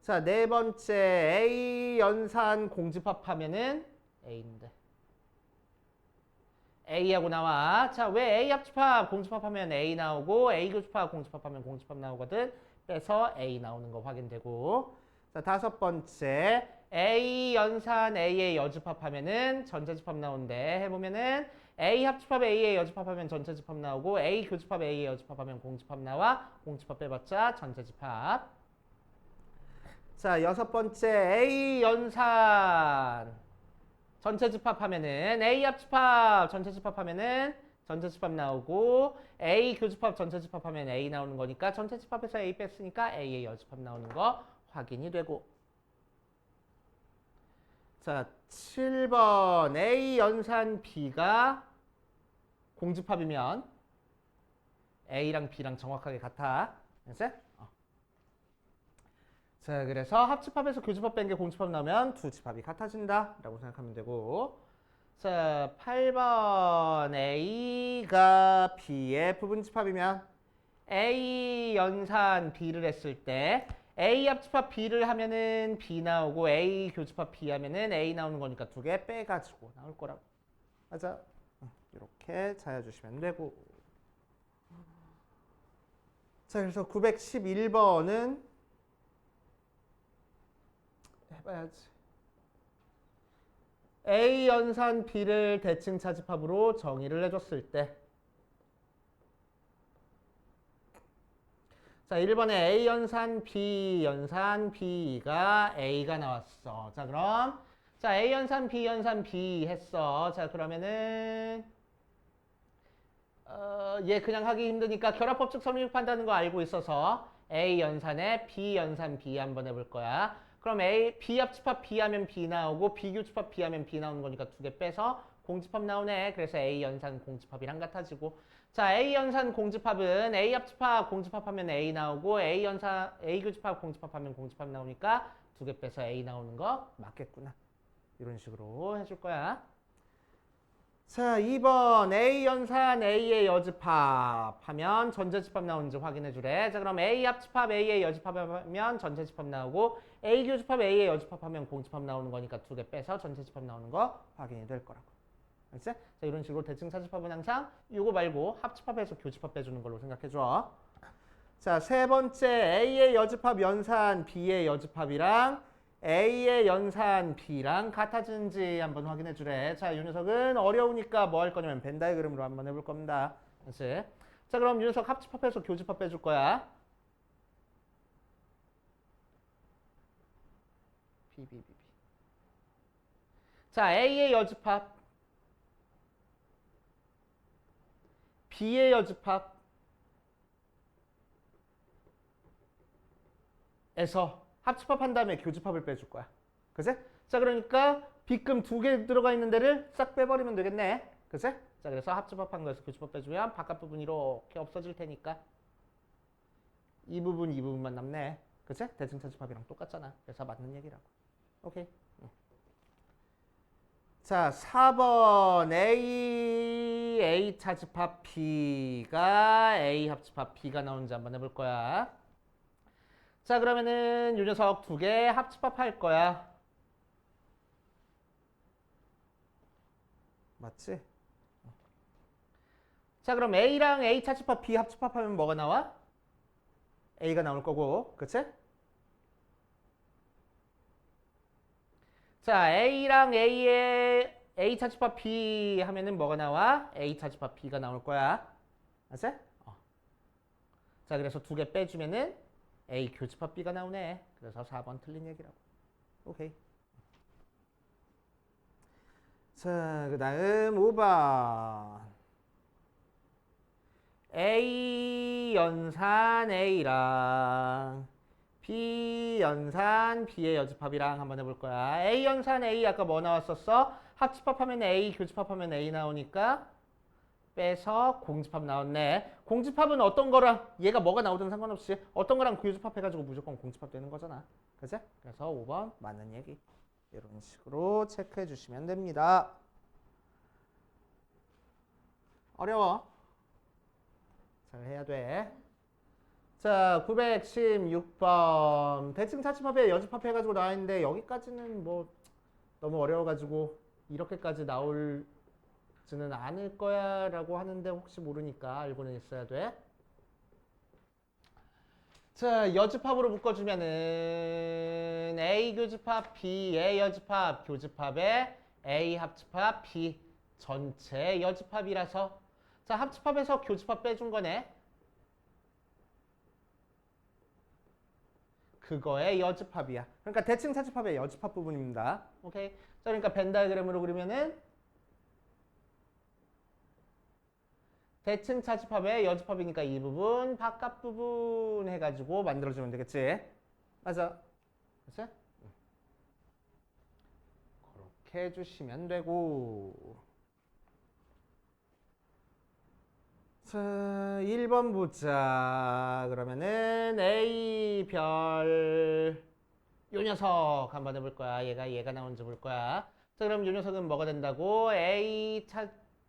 자, 네 번째 A 연산 공집합 하면은 A인데 A하고 나와. 자, 왜 A 합집합 공집합 하면 A 나오고 A 교집합 공집합 하면 공집합 나오거든. 빼서 A 나오는 거 확인되고. 자, 다섯 번째 A 연산 A의 여집합 하면은 전체집합 나오는데 해보면은 A 합집합 A의 여집합 하면 전체집합 나오고 A 교집합 A의 여집합 하면 공집합 나와. 공집합 빼봤자 전체집합. 자, 여섯 번째 A 연산 전체집합 하면은 A 합집합 전체집합 하면은 전체집합 나오고 A 교집합 전체집합 하면 A 나오는 거니까 전체집합에서 A 뺐으니까 A의 여집합 나오는 거 확인이 되고. 자, 7번 A 연산 B가 공집합이면 A랑 B랑 정확하게 같아. 알았어요? 자, 그래서 합집합에서 교집합 뺀 게 공집합 나오면 두 집합이 같아진다 라고 생각하면 되고. 자, 8번 A가 B의 부분집합이면 A 연산 B를 했을 때 A 합집합 B를 하면은 B 나오고 A 교집합 B 하면은 A 나오는 거니까 두 개 빼가지고 나올 거라고. 맞아. 이렇게 찾아주시면 되고. 자, 그래서 911번은 해봐야지. A 연산 B를 대칭 차집합으로 정의를 해줬을 때, 자, 1번에 A 연산 B가 A가 나왔어. 자, 그럼 자, A 연산 B 했어. 자, 그러면은 얘 그냥 하기 힘드니까 결합법칙 성립한다는 거 알고 있어서 A 연산에 B 연산 B 한번 해볼 거야. 그럼 B 합집합 B 하면 B 나오고 B 교집합 B 하면 B 나오는 거니까 두 개 빼서 공집합 나오네. 그래서 A 연산 공집합이랑 같아지고. 자, A 연산 공집합은 A 합집합 공집합 하면 A 나오고 A 교집합 공집합 하면 공집합 나오니까 두 개 빼서 A 나오는 거 맞겠구나. 이런 식으로 해줄 거야. 자, 2번 A 연산 A의 여집합 하면 전체집합 나오는지 확인해 주래. 자, 그럼 A 합집합 A의 여집합 하면 전체집합 나오고 A 교집합 A의 여집합 하면 공집합 나오는 거니까 두 개 빼서 전체집합 나오는 거 확인이 될 거라고. 알겠지? 자, 이런 식으로 대칭 차집합은 항상 이거 말고 합집합에서 교집합 빼주는 걸로 생각해 줘. 자, 세 번째 A의 여집합 연산 B의 여집합이랑 A의 연산 B랑 같아지는지 한번 확인해 주래. 자, 이 녀석은 어려우니까 뭐 할 거냐면 벤 다이그램으로 한번 해볼 겁니다. 그렇지? 자, 그럼 이 녀석 합집합해서 교집합 빼줄 거야. B. 자, A의 여집합, B의 여집합 에서 합집합 한 다음에 교집합을 빼줄 거야. 그치? 자, 그러니까 B금 2개 들어가 있는 데를 싹 빼버리면 되겠네. 그치? 자, 그래서 합집합한 거에서 교집합 빼주면 바깥 부분 이렇게 없어질 테니까 이 부분만 남네. 그치? 대칭차집합이랑 똑같잖아. 그래서 맞는 얘기라고. 오케이. 자, 4번 A 차집합 B가 A 합집합 B가 나오는지 한번 해볼 거야. 자, 그러면은 이 녀석 2개 합집합 할 거야. 맞지? 자, 그럼 A랑 A 차집합 B 합집합하면 뭐가 나와? A가 나올 거고, 그치? 자, A랑 A의 A 차집합 B 하면은 뭐가 나와? A 차집합 B가 나올 거야. 맞지? 자, 그래서 2개 빼주면은 A 교집합 B가 나오네. 그래서 4번 틀린 얘기라고. 오케이. 자, 그 다음 5번. A 연산 A랑 B 연산 B의 여집합이랑 한번 해볼 거야. A 연산 A 아까 뭐 나왔었어? 합집합하면 A, 교집합하면 A 나오니까 빼서 공집합 나왔네. 공집합은 어떤 거랑 얘가 뭐가 나오든 상관없이 어떤 거랑 교집합해가지고 무조건 공집합 되는 거잖아. 그치? 그래서 5번 맞는 얘기. 이런 식으로 체크해 주시면 됩니다. 어려워. 잘 해야 돼. 자, 916번. 대칭 차집합에 여집합 해가지고 나왔는데 여기까지는 뭐 너무 어려워가지고 이렇게까지 나올지는 않을 거야 라고 하는데 혹시 모르니까 알고는 있어야 돼. 자, 여집합으로 묶어주면은 A 교집합, B, A 여집합, 교집합에 A 합집합, B 전체 여집합이라서 자, 합집합에서 교집합 빼준 거네. 그거의 여집합이야. 그러니까 대칭 차집합의 여집합 부분입니다. 오케이. 자, 그러니까 벤 다이그램으로 그리면은 대칭 차집합의 여집합이니까 이 부분, 바깥 부분 해가지고 만들어주면 되겠지. 맞아. 그치? 그렇게 해주시면 되고. 자, 1번 보자. 그러면은 A 별 요 녀석 한번 해볼 거야. 얘가 나오는지 볼 거야. 자, 그럼 요 녀석은 뭐가 된다고?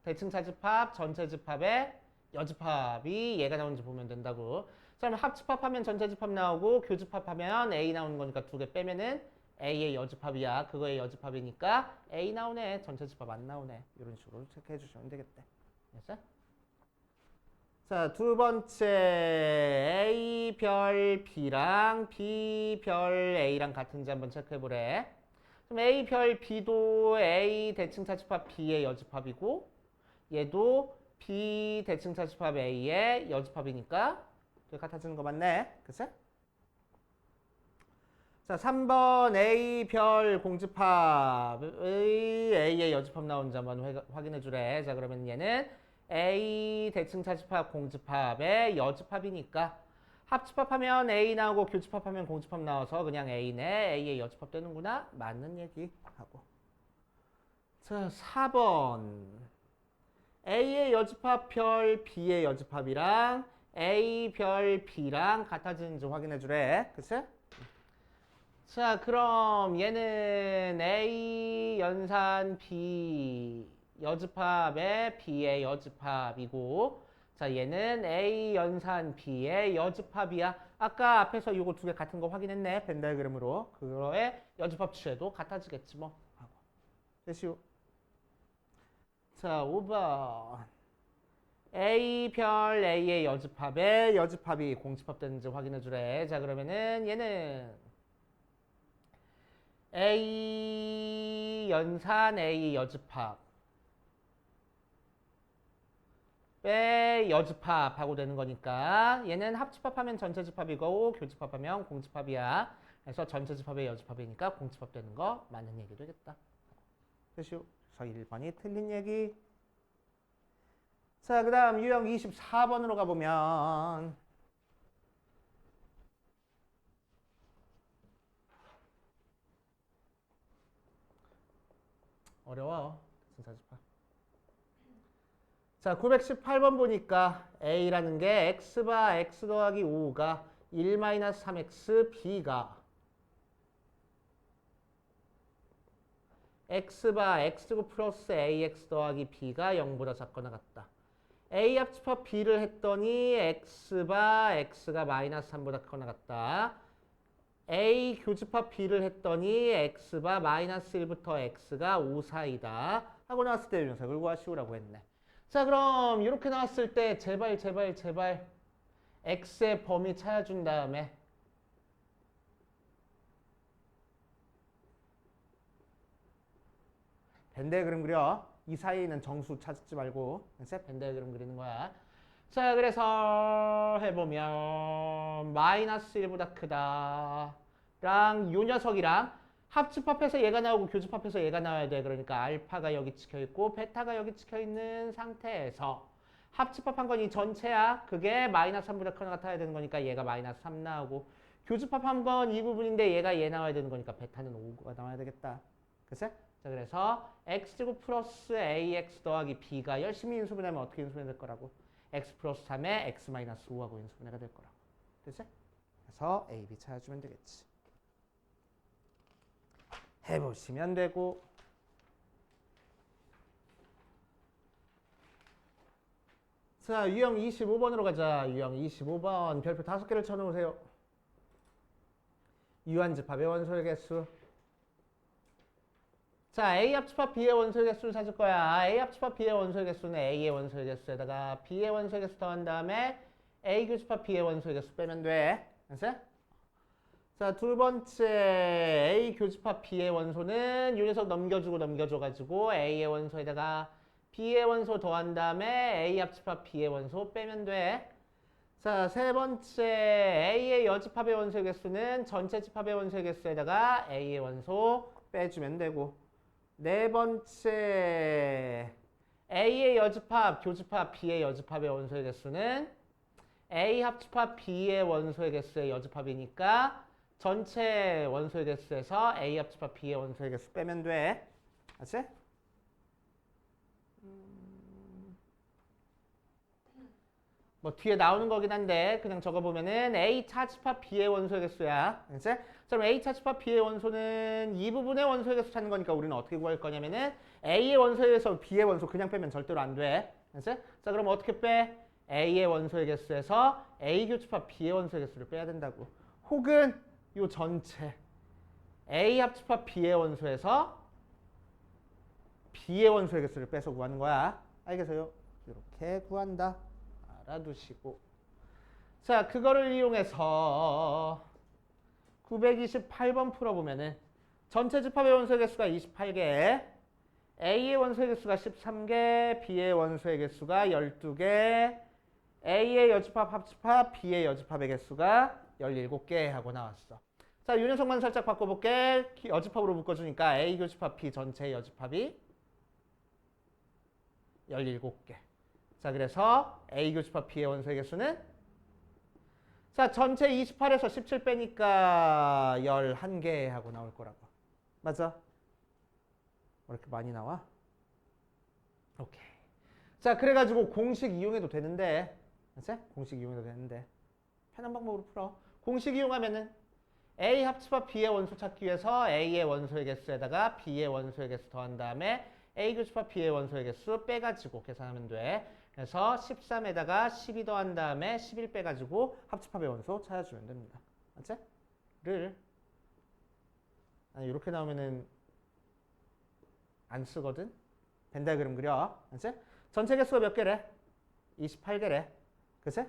대칭 차집합 전체 집합에 여집합이 얘가 나오는지 보면 된다고. 자, 그럼 합집합하면 전체 집합 나오고 교집합하면 A 나오는 거니까 2개 빼면은 A의 여집합이야. 그거의 여집합이니까 A 나오네. 전체 집합 안 나오네. 이런 식으로 체크해 주시면 되겠대. 됐어? 자, 2번째 A 별 B랑 B 별 A랑 같은지 한번 체크해 보래. 그럼 A 별 B도 A 대칭 차집합 B의 여집합이고 얘도 B 대칭 차집합 A의 여집합이니까 그게 같아지는 거 맞네. 그치? 자, 3번 A 별 공집합의 A의 여집합 나오는지 한번 확인해 주래. 자, 그러면 얘는 A 대칭 차집합 공집합의 여집합이니까 합집합하면 A 나오고 교집합하면 공집합 나와서 그냥 A네. A의 여집합 되는구나. 맞는 얘기하고. 자, 4번. A의 여집합 별 B의 여집합이랑 A 별 B랑 같아지는지 확인해 주래. 그치? 자, 그럼 얘는 A 연산 B 여집합의 B의 여집합이고 자, 얘는 A 연산 B의 여집합이야. 아까 앞에서 이거 2개 같은 거 확인했네. 벤 다이그램으로. 그거의 여집합 취해도 같아지겠지 뭐. 됐슈. 자, 5번. A별 A의 여집합에 여집합이 공집합되는지 확인해 주래. 자, 그러면은 얘는 A 연산 A 여집합 빼 여집합하고 되는 거니까 얘는 합집합하면 전체 집합이고 교집합하면 공집합이야. 그래서 전체 집합의 여집합이니까 공집합 되는 거 맞는 얘기 되겠다. 그래서 1번이 틀린 얘기. 자, 그 다음 유형 24번으로 가보면 어려워. 진사집합. 자, 918번 보니까 A라는 게 X바 X 더하기 5가 1-3X B가 X바 X제곱 플러스 AX 더하기 B가 0보다 작거나 같다. A 합집합 B를 했더니 X바 X가 -3보다 크거나 같다. A 교집합 B를 했더니 X바 -1부터 X가 5 사이다. 하고 나왔을 때 녀석을 구하시오라고 했네. 자, 그럼 이렇게 나왔을 때 제발 X의 범위 찾아준 다음에 벤더의 그림 그려. 이 사이는 정수 찾지 말고 벤더의 그림 그리는 거야. 자, 그래서 해보면 -1보다 크다 랑 요 녀석이랑 합집합해서 얘가 나오고 교집합해서 얘가 나와야 돼. 그러니까 알파가 여기 찍혀있고 베타가 여기 찍혀있는 상태에서 합집합한 건 이 전체야. 그게 -3보다 크거나 같아야 되는 거니까 얘가 -3 나오고 교집합한 건 이 부분인데 얘가 얘 나와야 되는 거니까 베타는 5가 나와야 되겠다. 그치? 자, 그래서 x제곱 플러스 ax 더하기 b가 열심히 인수분해하면 어떻게 인수분해 될 거라고? x 플러스 3에 x 마이너스 5하고 인수분해가 될 거라고. 됐지? 그래서 a, b 찾아주면 되겠지. 해보시면 되고. 자, 유형 25번으로 가자. 유형 25번 별표 5개를 쳐놓으세요. 유한집합의 원소의 개수. 자, A 합집합 B의 원소의 개수를 찾을 거야. A 합집합 B의 원소의 개수는 A의 원소의 개수에다가 B의 원소의 개수 더한 다음에 A 교집합 B의 원소의 개수 빼면 돼. 알았어? 자, 두 번째 A 교집합 B의 원소는 이 녀석 넘겨줘가지고 A의 원소에다가 B의 원소 더한 다음에 A 합집합 B의 원소 빼면 돼. 자, 세 번째 A의 여집합의 원소의 개수는 전체 집합의 원소의 개수에다가 A의 원소 빼주면 되고. 네 번째 A의 여집합, 교집합, B의 여집합의 원소의 개수는 A 합집합 B의 원소의 개수의 여집합이니까 전체 원소의 개수에서 A 합집합 B의 원소의 개수 빼면 돼. 알았지? 뭐 뒤에 나오는 거긴 한데 그냥 적어보면은 A 차집합 B의 원소의 개수야. 알았지? 자, 그럼 A 차집합 B의 원소는 이 부분의 원소의 개수 찾는 거니까 우리는 어떻게 구할 거냐면은 A의 원소에서 B의 원소 그냥 빼면 절대로 안 돼. 알았지? 자, 그럼 어떻게 빼? A의 원소의 개수에서 A 교집합 B의 원소의 개수를 빼야 된다고. 혹은 요 전체 A 합집합 B의 원소에서 B의 원소의 개수를 빼서 구하는 거야. 알겠어요? 이렇게 구한다. 알아두시고. 자, 그거를 이용해서 928번 풀어보면은 전체 집합의 원소의 개수가 28개, A의 원소의 개수가 13개, B의 원소의 개수가 12개, A의 여집합 합집합, B의 여집합의 개수가 17개 하고 나왔어. 자, 이 녀석만 살짝 바꿔볼게. 여집합으로 묶어주니까 A 교집합 B 전체 여집합이 17개. 자, 그래서 A 교집합 B의 원소의 개수는 자, 전체 28에서 17 빼니까 11개 하고 나올 거라고. 맞아? 왜 이렇게 많이 나와? 오케이. 자, 그래가지고 공식 이용해도 되는데, 맞지? 공식 이용해도 되는데 편한 방법으로 풀어. 공식 이용하면은 A 합집합 B의 원소 찾기 위해서 A의 원소의 개수에다가 B의 원소의 개수 더한 다음에 A 교집합 B의 원소의 개수 빼가지고 계산하면 돼. 그래서 13에다가 12 더한 다음에 11 빼가지고 합집합의 원소 찾아주면 됩니다. 맞지? 아니, 이렇게 나오면은 안 쓰거든? 벤 다이그램 그려. 맞지? 전체 개수가 몇 개래? 28개래. 그치?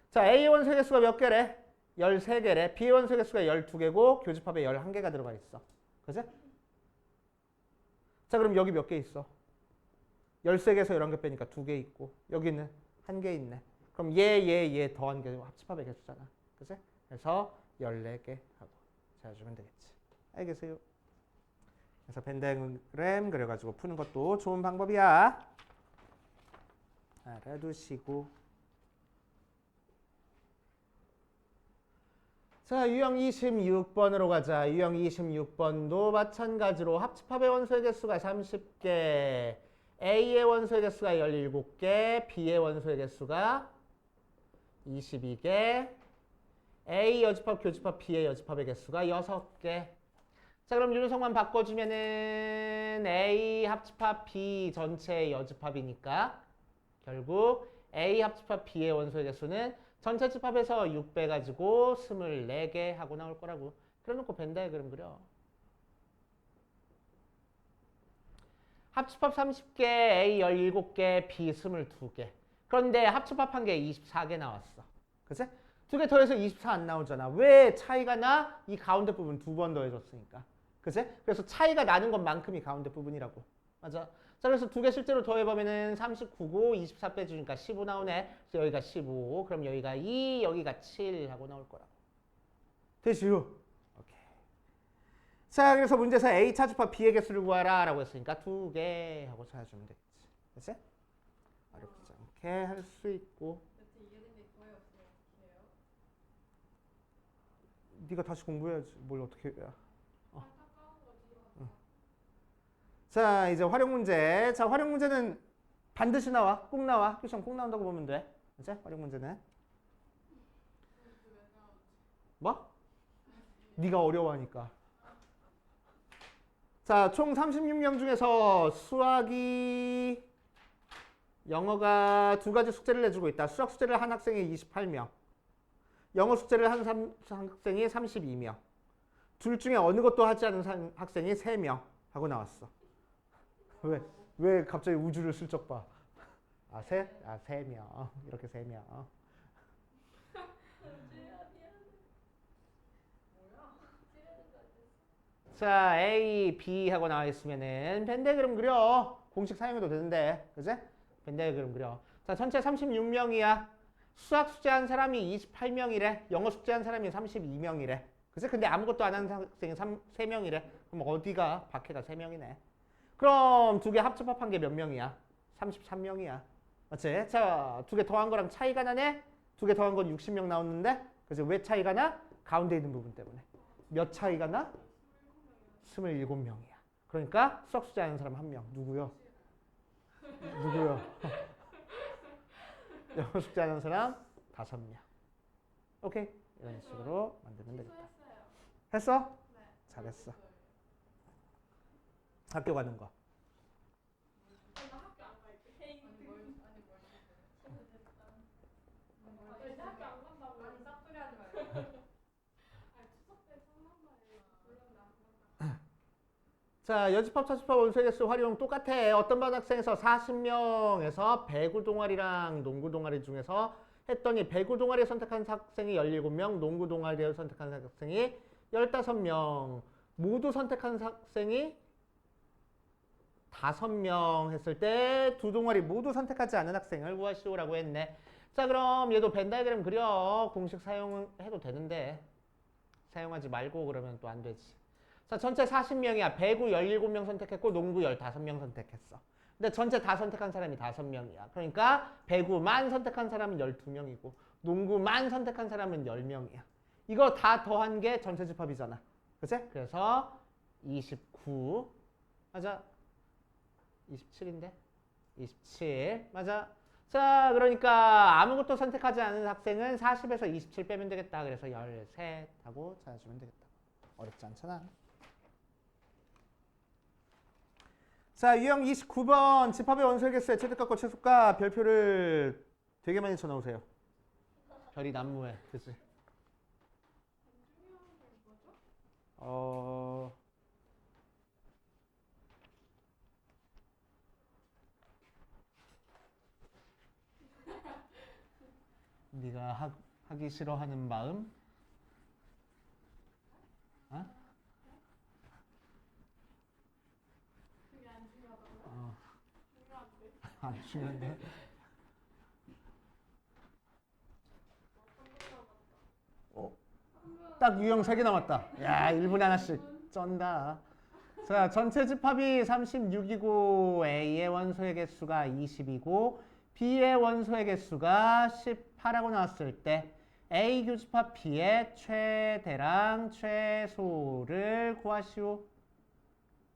자, A의 원소의 개수가 몇 개래? 13개래. B의 원소의 개수가 12개고 교집합에 11개가 들어가 있어. 그치? 자, 그럼 여기 몇 개 있어? 13개에서 11개 빼니까 2개 있고 여기는 1개 있네. 그럼 얘 더한 게 합집합의 개수잖아. 그치? 그래서 14개 하고 찾아주면 되겠지. 알겠어요? 그래서 벤 다이어그램 그려가지고 푸는 것도 좋은 방법이야. 알아두시고. 자, 유형 26번으로 가자. 유형 26번도 마찬가지로 합집합의 원소의 개수가 30개, A의 원소의 개수가 17개, B의 원소의 개수가 22개, A 여집합, 교집합, B의 여집합의 개수가 6개. 자, 그럼 유리성만 바꿔주면은 A 합집합 B 전체 여집합이니까 결국 A 합집합 B의 원소의 개수는 전체 집합에서 6 빼가지고 24개 하고 나올 거라고. 그래놓고 벤 다이어그램 그려. 합집합 30개, A 17개, B 22개. 그런데 합집합 한 개 24개 나왔어. 그치? 두 개 더해서 24 안 나오잖아. 왜 차이가 나? 이 가운데 부분 두 번 더해줬으니까. 그치? 그래서 차이가 나는 것만큼이 가운데 부분이라고. 맞아. 자, 그래서 두 개 실제로 더해보면은 39고 24 빼주니까 15 나오네. 그래서 여기가 15. 그럼 여기가 2, 여기가 7 하고 나올 거라고. 되시요? 오케이. 자, 그래서 문제에서 A 차집합 B의 개수를 구하라 라고 했으니까 2개 하고 찾아주면 되겠지. 됐지? 어렵지 않게 할 수 있고. 대체 이해된 게 거의 없어요. 어떻게 해요? 네가 다시 공부해야지. 뭘 어떻게 해. 안타까운 거지. 자, 이제 활용 문제. 자, 활용 문제는 반드시 나와. 꼭 나와. 큐션 꼭 나온다고 보면 돼. 이제 활용 문제는. 뭐? 네가 어려워하니까. 자, 총 36명 중에서 수학이 영어가 두 가지 숙제를 내주고 있다. 수학 숙제를 한 학생이 28명. 영어 숙제를 한 학생이 32명. 둘 중에 어느 것도 하지 않은 학생이 3명 하고 나왔어. 왜 갑자기 우주를 슬쩍 봐? 아, 세 명. 이렇게 3명. 자, A, B 하고 나와 있으면은 벤 다이어그램 그려. 공식 사용해도 되는데. 그지? 벤 다이어그램 그려. 자, 전체 36명이야. 수학 숙제한 사람이 28명이래. 영어 숙제한 사람이 32명이래. 그치? 근데 아무것도 안 하는 학생이 3명이래. 그럼 어디가? 박해가 3명이네. 그럼 두 개 합집합한 게 몇 명이야? 33명이야. 맞지? 자, 두 개 더한 거랑 차이가 나네? 두 개 더한 건 60명 나왔는데? 그래서 왜 차이가 나? 가운데 있는 부분 때문에. 몇 차이가 나? 27명이야. 그러니까 수학 숙제 하는 사람 1명. 누구요? 누구요? 영어 숙제 하는 사람 5명. 오케이? 이런 식으로 만들면 되겠다. 했어? 네. 잘했어. 학교 가는 거. 나 학교 안 갈게. 이제 학교 안 간다고. 아니 싹소리 하지 말고. 아니 추석 때 천만 말이야. 몰랐나? 자, 여집합, 차집합, 원소의 개수 활용 똑같아. 어떤 반 학생에서 40명에서 배구 동아리랑 농구 동아리 중에서 했더니 배구 동아리 선택한 학생이 17명, 농구 동아리를 선택한 학생이 15명, 모두 선택한 학생이 5명 했을 때 두 동아리 모두 선택하지 않은 학생을 구하시오라고 했네. 자, 그럼 얘도 벤 다이어그램 그려. 공식 사용해도 되는데 사용하지 말고 그러면 또 안 되지. 자, 전체 40명이야. 배구 17명 선택했고 농구 15명 선택했어. 근데 전체 다 선택한 사람이 5명이야. 그러니까 배구만 선택한 사람은 12명이고 농구만 선택한 사람은 10명이야. 이거 다 더한 게 전체 집합이잖아. 그치? 그래서 29 맞아. 27인데? 27 맞아. 자, 그러니까 아무것도 선택하지 않은 학생은 40에서 27 빼면 되겠다. 그래서 13 하고 찾아주면 되겠다. 어렵지 않잖아. 자, 유형 29번 집합의 원소의 개수의 최대값과 최소값 별표를 되게 많이 쳐놓으세요. 별이 난무해. 그치? 네가 하기 싫어하는 마음? 어? 그게 안 중요하다고요? 어, 중요한데. 안 중요한데. 어, 딱 유형 3개 남았다. 야, 1분에 하나씩 쩐다. 자, 전체 집합이 36이고 A의 원소의 개수가 20이고 B의 원소의 개수가 18하고 나왔을 때 A 교집합 B의 최대랑 최소를 구하시오.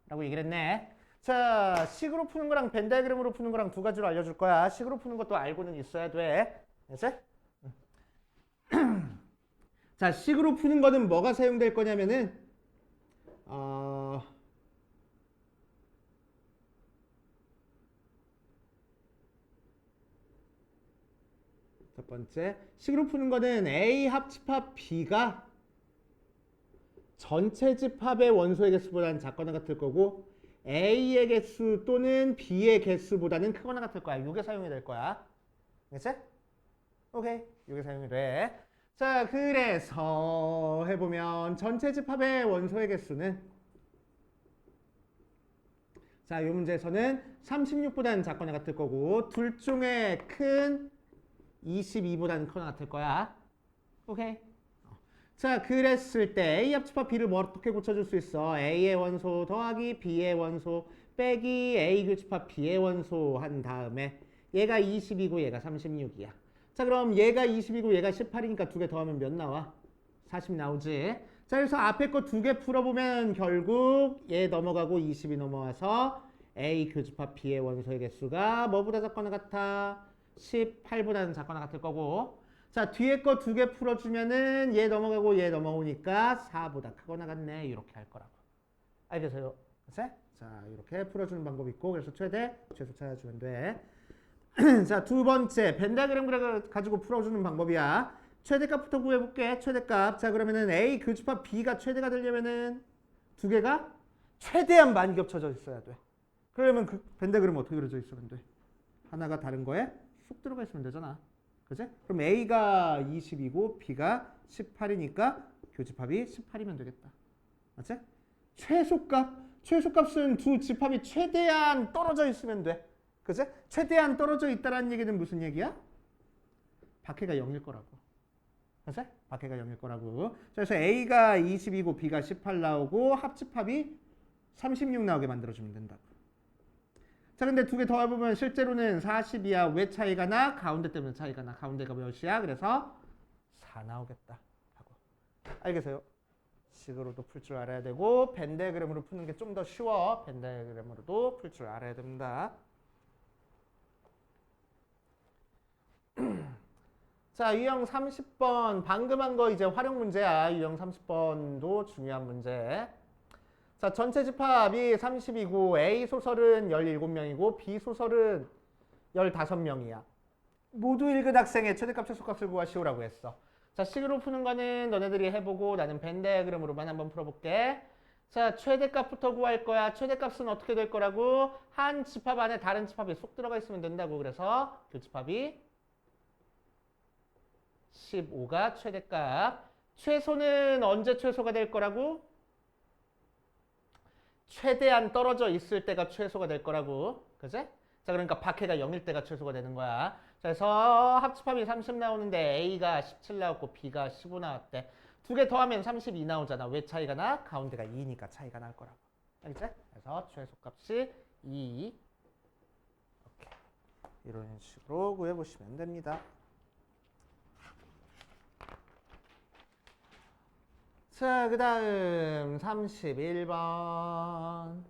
라고 얘기를 했네. 자, 식으로 푸는 거랑 벤 다이그램으로 푸는 거랑 두 가지로 알려줄 거야. 식으로 푸는 것도 알고는 있어야 돼. 알지? 자, 식으로 푸는 거는 뭐가 사용될 거냐면은 첫 번째, 식으로 푸는 거는 A 합집합 B가 전체 집합의 원소의 개수보다는 작거나 같을 거고 A의 개수 또는 B의 개수보다는 크거나 같을 거야. 이게 사용이 될 거야. 알겠지? 오케이. 이게 사용이 돼. 자, 그래서 해보면 전체 집합의 원소의 개수는 자, 이 문제에서는 36보다는 작거나 같을 거고 둘 중에 큰 22보다는 크거나 같을 거야. 오케이. 자, 그랬을 때 A 합집합 B를 뭐 어떻게 고쳐줄 수 있어? A의 원소 더하기 B의 원소 빼기 A 교집합 B의 원소 한 다음에 얘가 20이고 얘가 36이야. 자, 그럼 얘가 20이고 얘가 18이니까 두 개 더하면 몇 나와? 40 나오지. 자, 그래서 앞에 거 두 개 풀어보면 결국 얘 넘어가고 20이 넘어와서 A 교집합 B의 원소의 개수가 뭐보다 작거나 같아? 18보다는 작거나 같을 거고 자, 뒤에 거 두 개 풀어주면은 얘 넘어가고 얘 넘어오니까 4보다 크거나 같네. 이렇게 할 거라고. 알겠어요? 자, 이렇게 풀어주는 방법이 있고 그래서 최대, 최소 찾아주면 돼. 자, 두 번째 벤 다이그램 가지고 풀어주는 방법이야. 최대값부터 구해볼게. 최대값. 자, 그러면은 A 교집합 B가 최대가 되려면은 두 개가 최대한 많이 겹쳐져 있어야 돼. 그러면 그 벤 다이그램 어떻게 그려져 있으면 돼? 하나가 다른 거에 쏙 들어가 있으면 되잖아. 그치? 그럼 A가 20이고 B가 18이니까 교집합이 18이면 되겠다. 맞지? 최소값은 두 집합이 최대한 떨어져 있으면 돼. 그치? 최대한 떨어져 있다는 얘기는 무슨 얘기야? 밖에가 0일 거라고. 그치? 밖에가 0일 거라고. 그래서 A가 20이고 B가 18 나오고 합집합이 36 나오게 만들어주면 된다고. 자, 근데 두 개 더해보면 실제로는 40이야. 왜 차이가 나? 가운데 때문에 차이가 나. 가운데가 몇이야? 그래서 4 나오겠다. 하고. 알겠어요? 식으로도 풀 줄 알아야 되고 벤 다이그램으로 푸는 게 좀 더 쉬워. 벤 다이그램으로도 풀 줄 알아야 됩니다. 자, 유형 30번 방금 한 거 이제 활용 문제야. 유형 30번도 중요한 문제. 자, 전체 집합이 30이고 A 소설은 17명이고 B 소설은 15명이야. 모두 1급 학생의 최대값 최소값을 구하시오라고 했어. 자, 식으로 푸는 거는 너네들이 해보고 나는 벤 다이그램으로만 한번 풀어볼게. 자, 최대값부터 구할 거야. 최대값은 어떻게 될 거라고? 한 집합 안에 다른 집합이 쏙 들어가 있으면 된다고. 그래서 교집합이 15가 최대값. 최소는 언제 최소가 될 거라고? 최대한 떨어져 있을 때가 최소가 될 거라고. 그지? 자, 그러니까 박해가 0일 때가 최소가 되는 거야. 자, 그래서 합집합이 30 나오는데 A가 17 나왔고 B가 15 나왔대. 두 개 더하면 32 나오잖아. 왜 차이가 나? 가운데가 2니까 차이가 날 거라고. 알겠지? 그래서 최소값이 2. 이렇게. 이런 식으로 구해보시면 됩니다. 자, 그 다음 31번.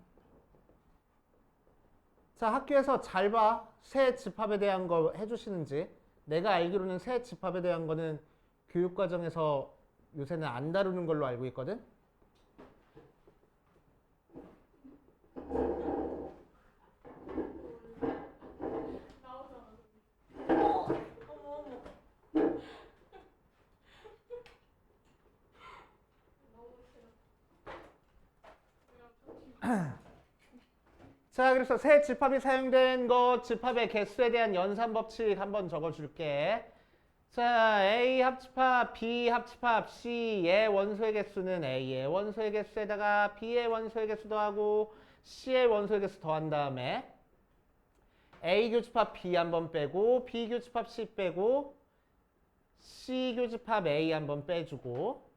자, 학교에서 잘 봐. 새 집합에 대한 거 해주시는지. 내가 알기로는 새 집합에 대한 거는 교육과정에서 요새는 안 다루는 걸로 알고 있거든. 자, 그래서 새 집합이 사용된 것, 집합의 개수에 대한 연산 법칙 한번 적어줄게. 자, A 합집합, B 합집합, C의 원소의 개수는 A의 원소의 개수에다가 B의 원소의 개수 더하고 C의 원소의 개수 더한 다음에 A 교집합 B 한 번 빼고 B 교집합 C 빼고 C 교집합 A 한 번 빼주고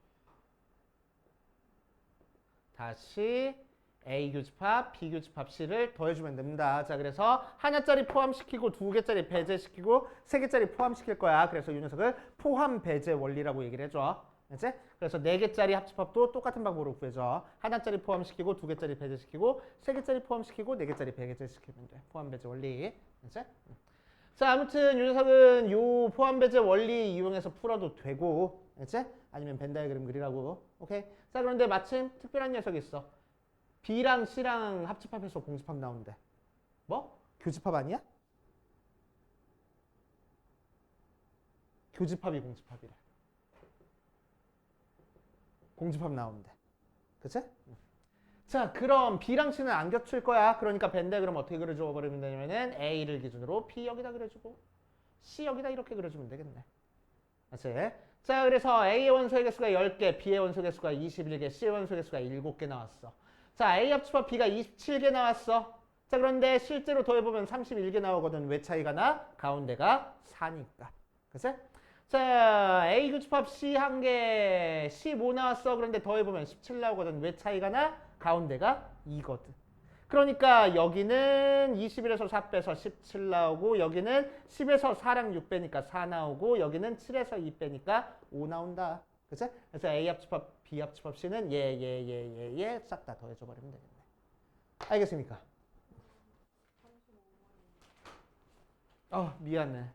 다시 A 교집합, B 교집합 C를 더해주면 됩니다. 자, 그래서 하나짜리 포함시키고 두 개짜리 배제시키고 세 개짜리 포함시킬 거야. 그래서 이 녀석을 포함 배제 원리라고 얘기를 해줘. 알지? 그래서 네 개짜리 합집합도 똑같은 방법으로 구해줘. 하나짜리 포함시키고 두 개짜리 배제시키고 세 개짜리 포함시키고 네 개짜리 배제시키면 돼. 포함 배제 원리. 알지? 자, 아무튼 이 녀석은 요 포함 배제 원리 이용해서 풀어도 되고, 알지? 아니면 벤 다이그램 그리라고. 오케이? 자, 그런데 마침 특별한 녀석이 있어. B랑 C랑 합집합해서 공집합 나오는데 뭐? 교집합 아니야? 교집합이 공집합이래. 공집합 나오는데 그치? 자, 그럼 B랑 C는 안 겹칠 거야. 그러니까 벤 다이그램 어떻게 그려줘 버리면 되냐면은 A를 기준으로 B 여기다 그려주고 C 여기다 이렇게 그려주면 되겠네. 맞지? 자, 그래서 A의 원소의 개수가 10개, B의 원소의 개수가 21개, C의 원소의 개수가 7개 나왔어. 자, A 합집합 B가 27개 나왔어. 자, 그런데 실제로 더해보면 31개 나오거든. 왜 차이가 나? 가운데가 4니까. 그치? 자, A 교집합 C 한 개, 15 나왔어. 그런데 더해보면 17 나오거든. 왜 차이가 나? 가운데가 2거든. 그러니까 여기는 21에서 4 빼서 17 나오고 여기는 10에서 4랑 6 빼니까 4 나오고 여기는 7에서 2 빼니까 5 나온다. 그치? 그래서 A 합집합, B 합집합 C는 얘 싹 다 더해줘 버리면 되겠네. 알겠습니까? 미안해.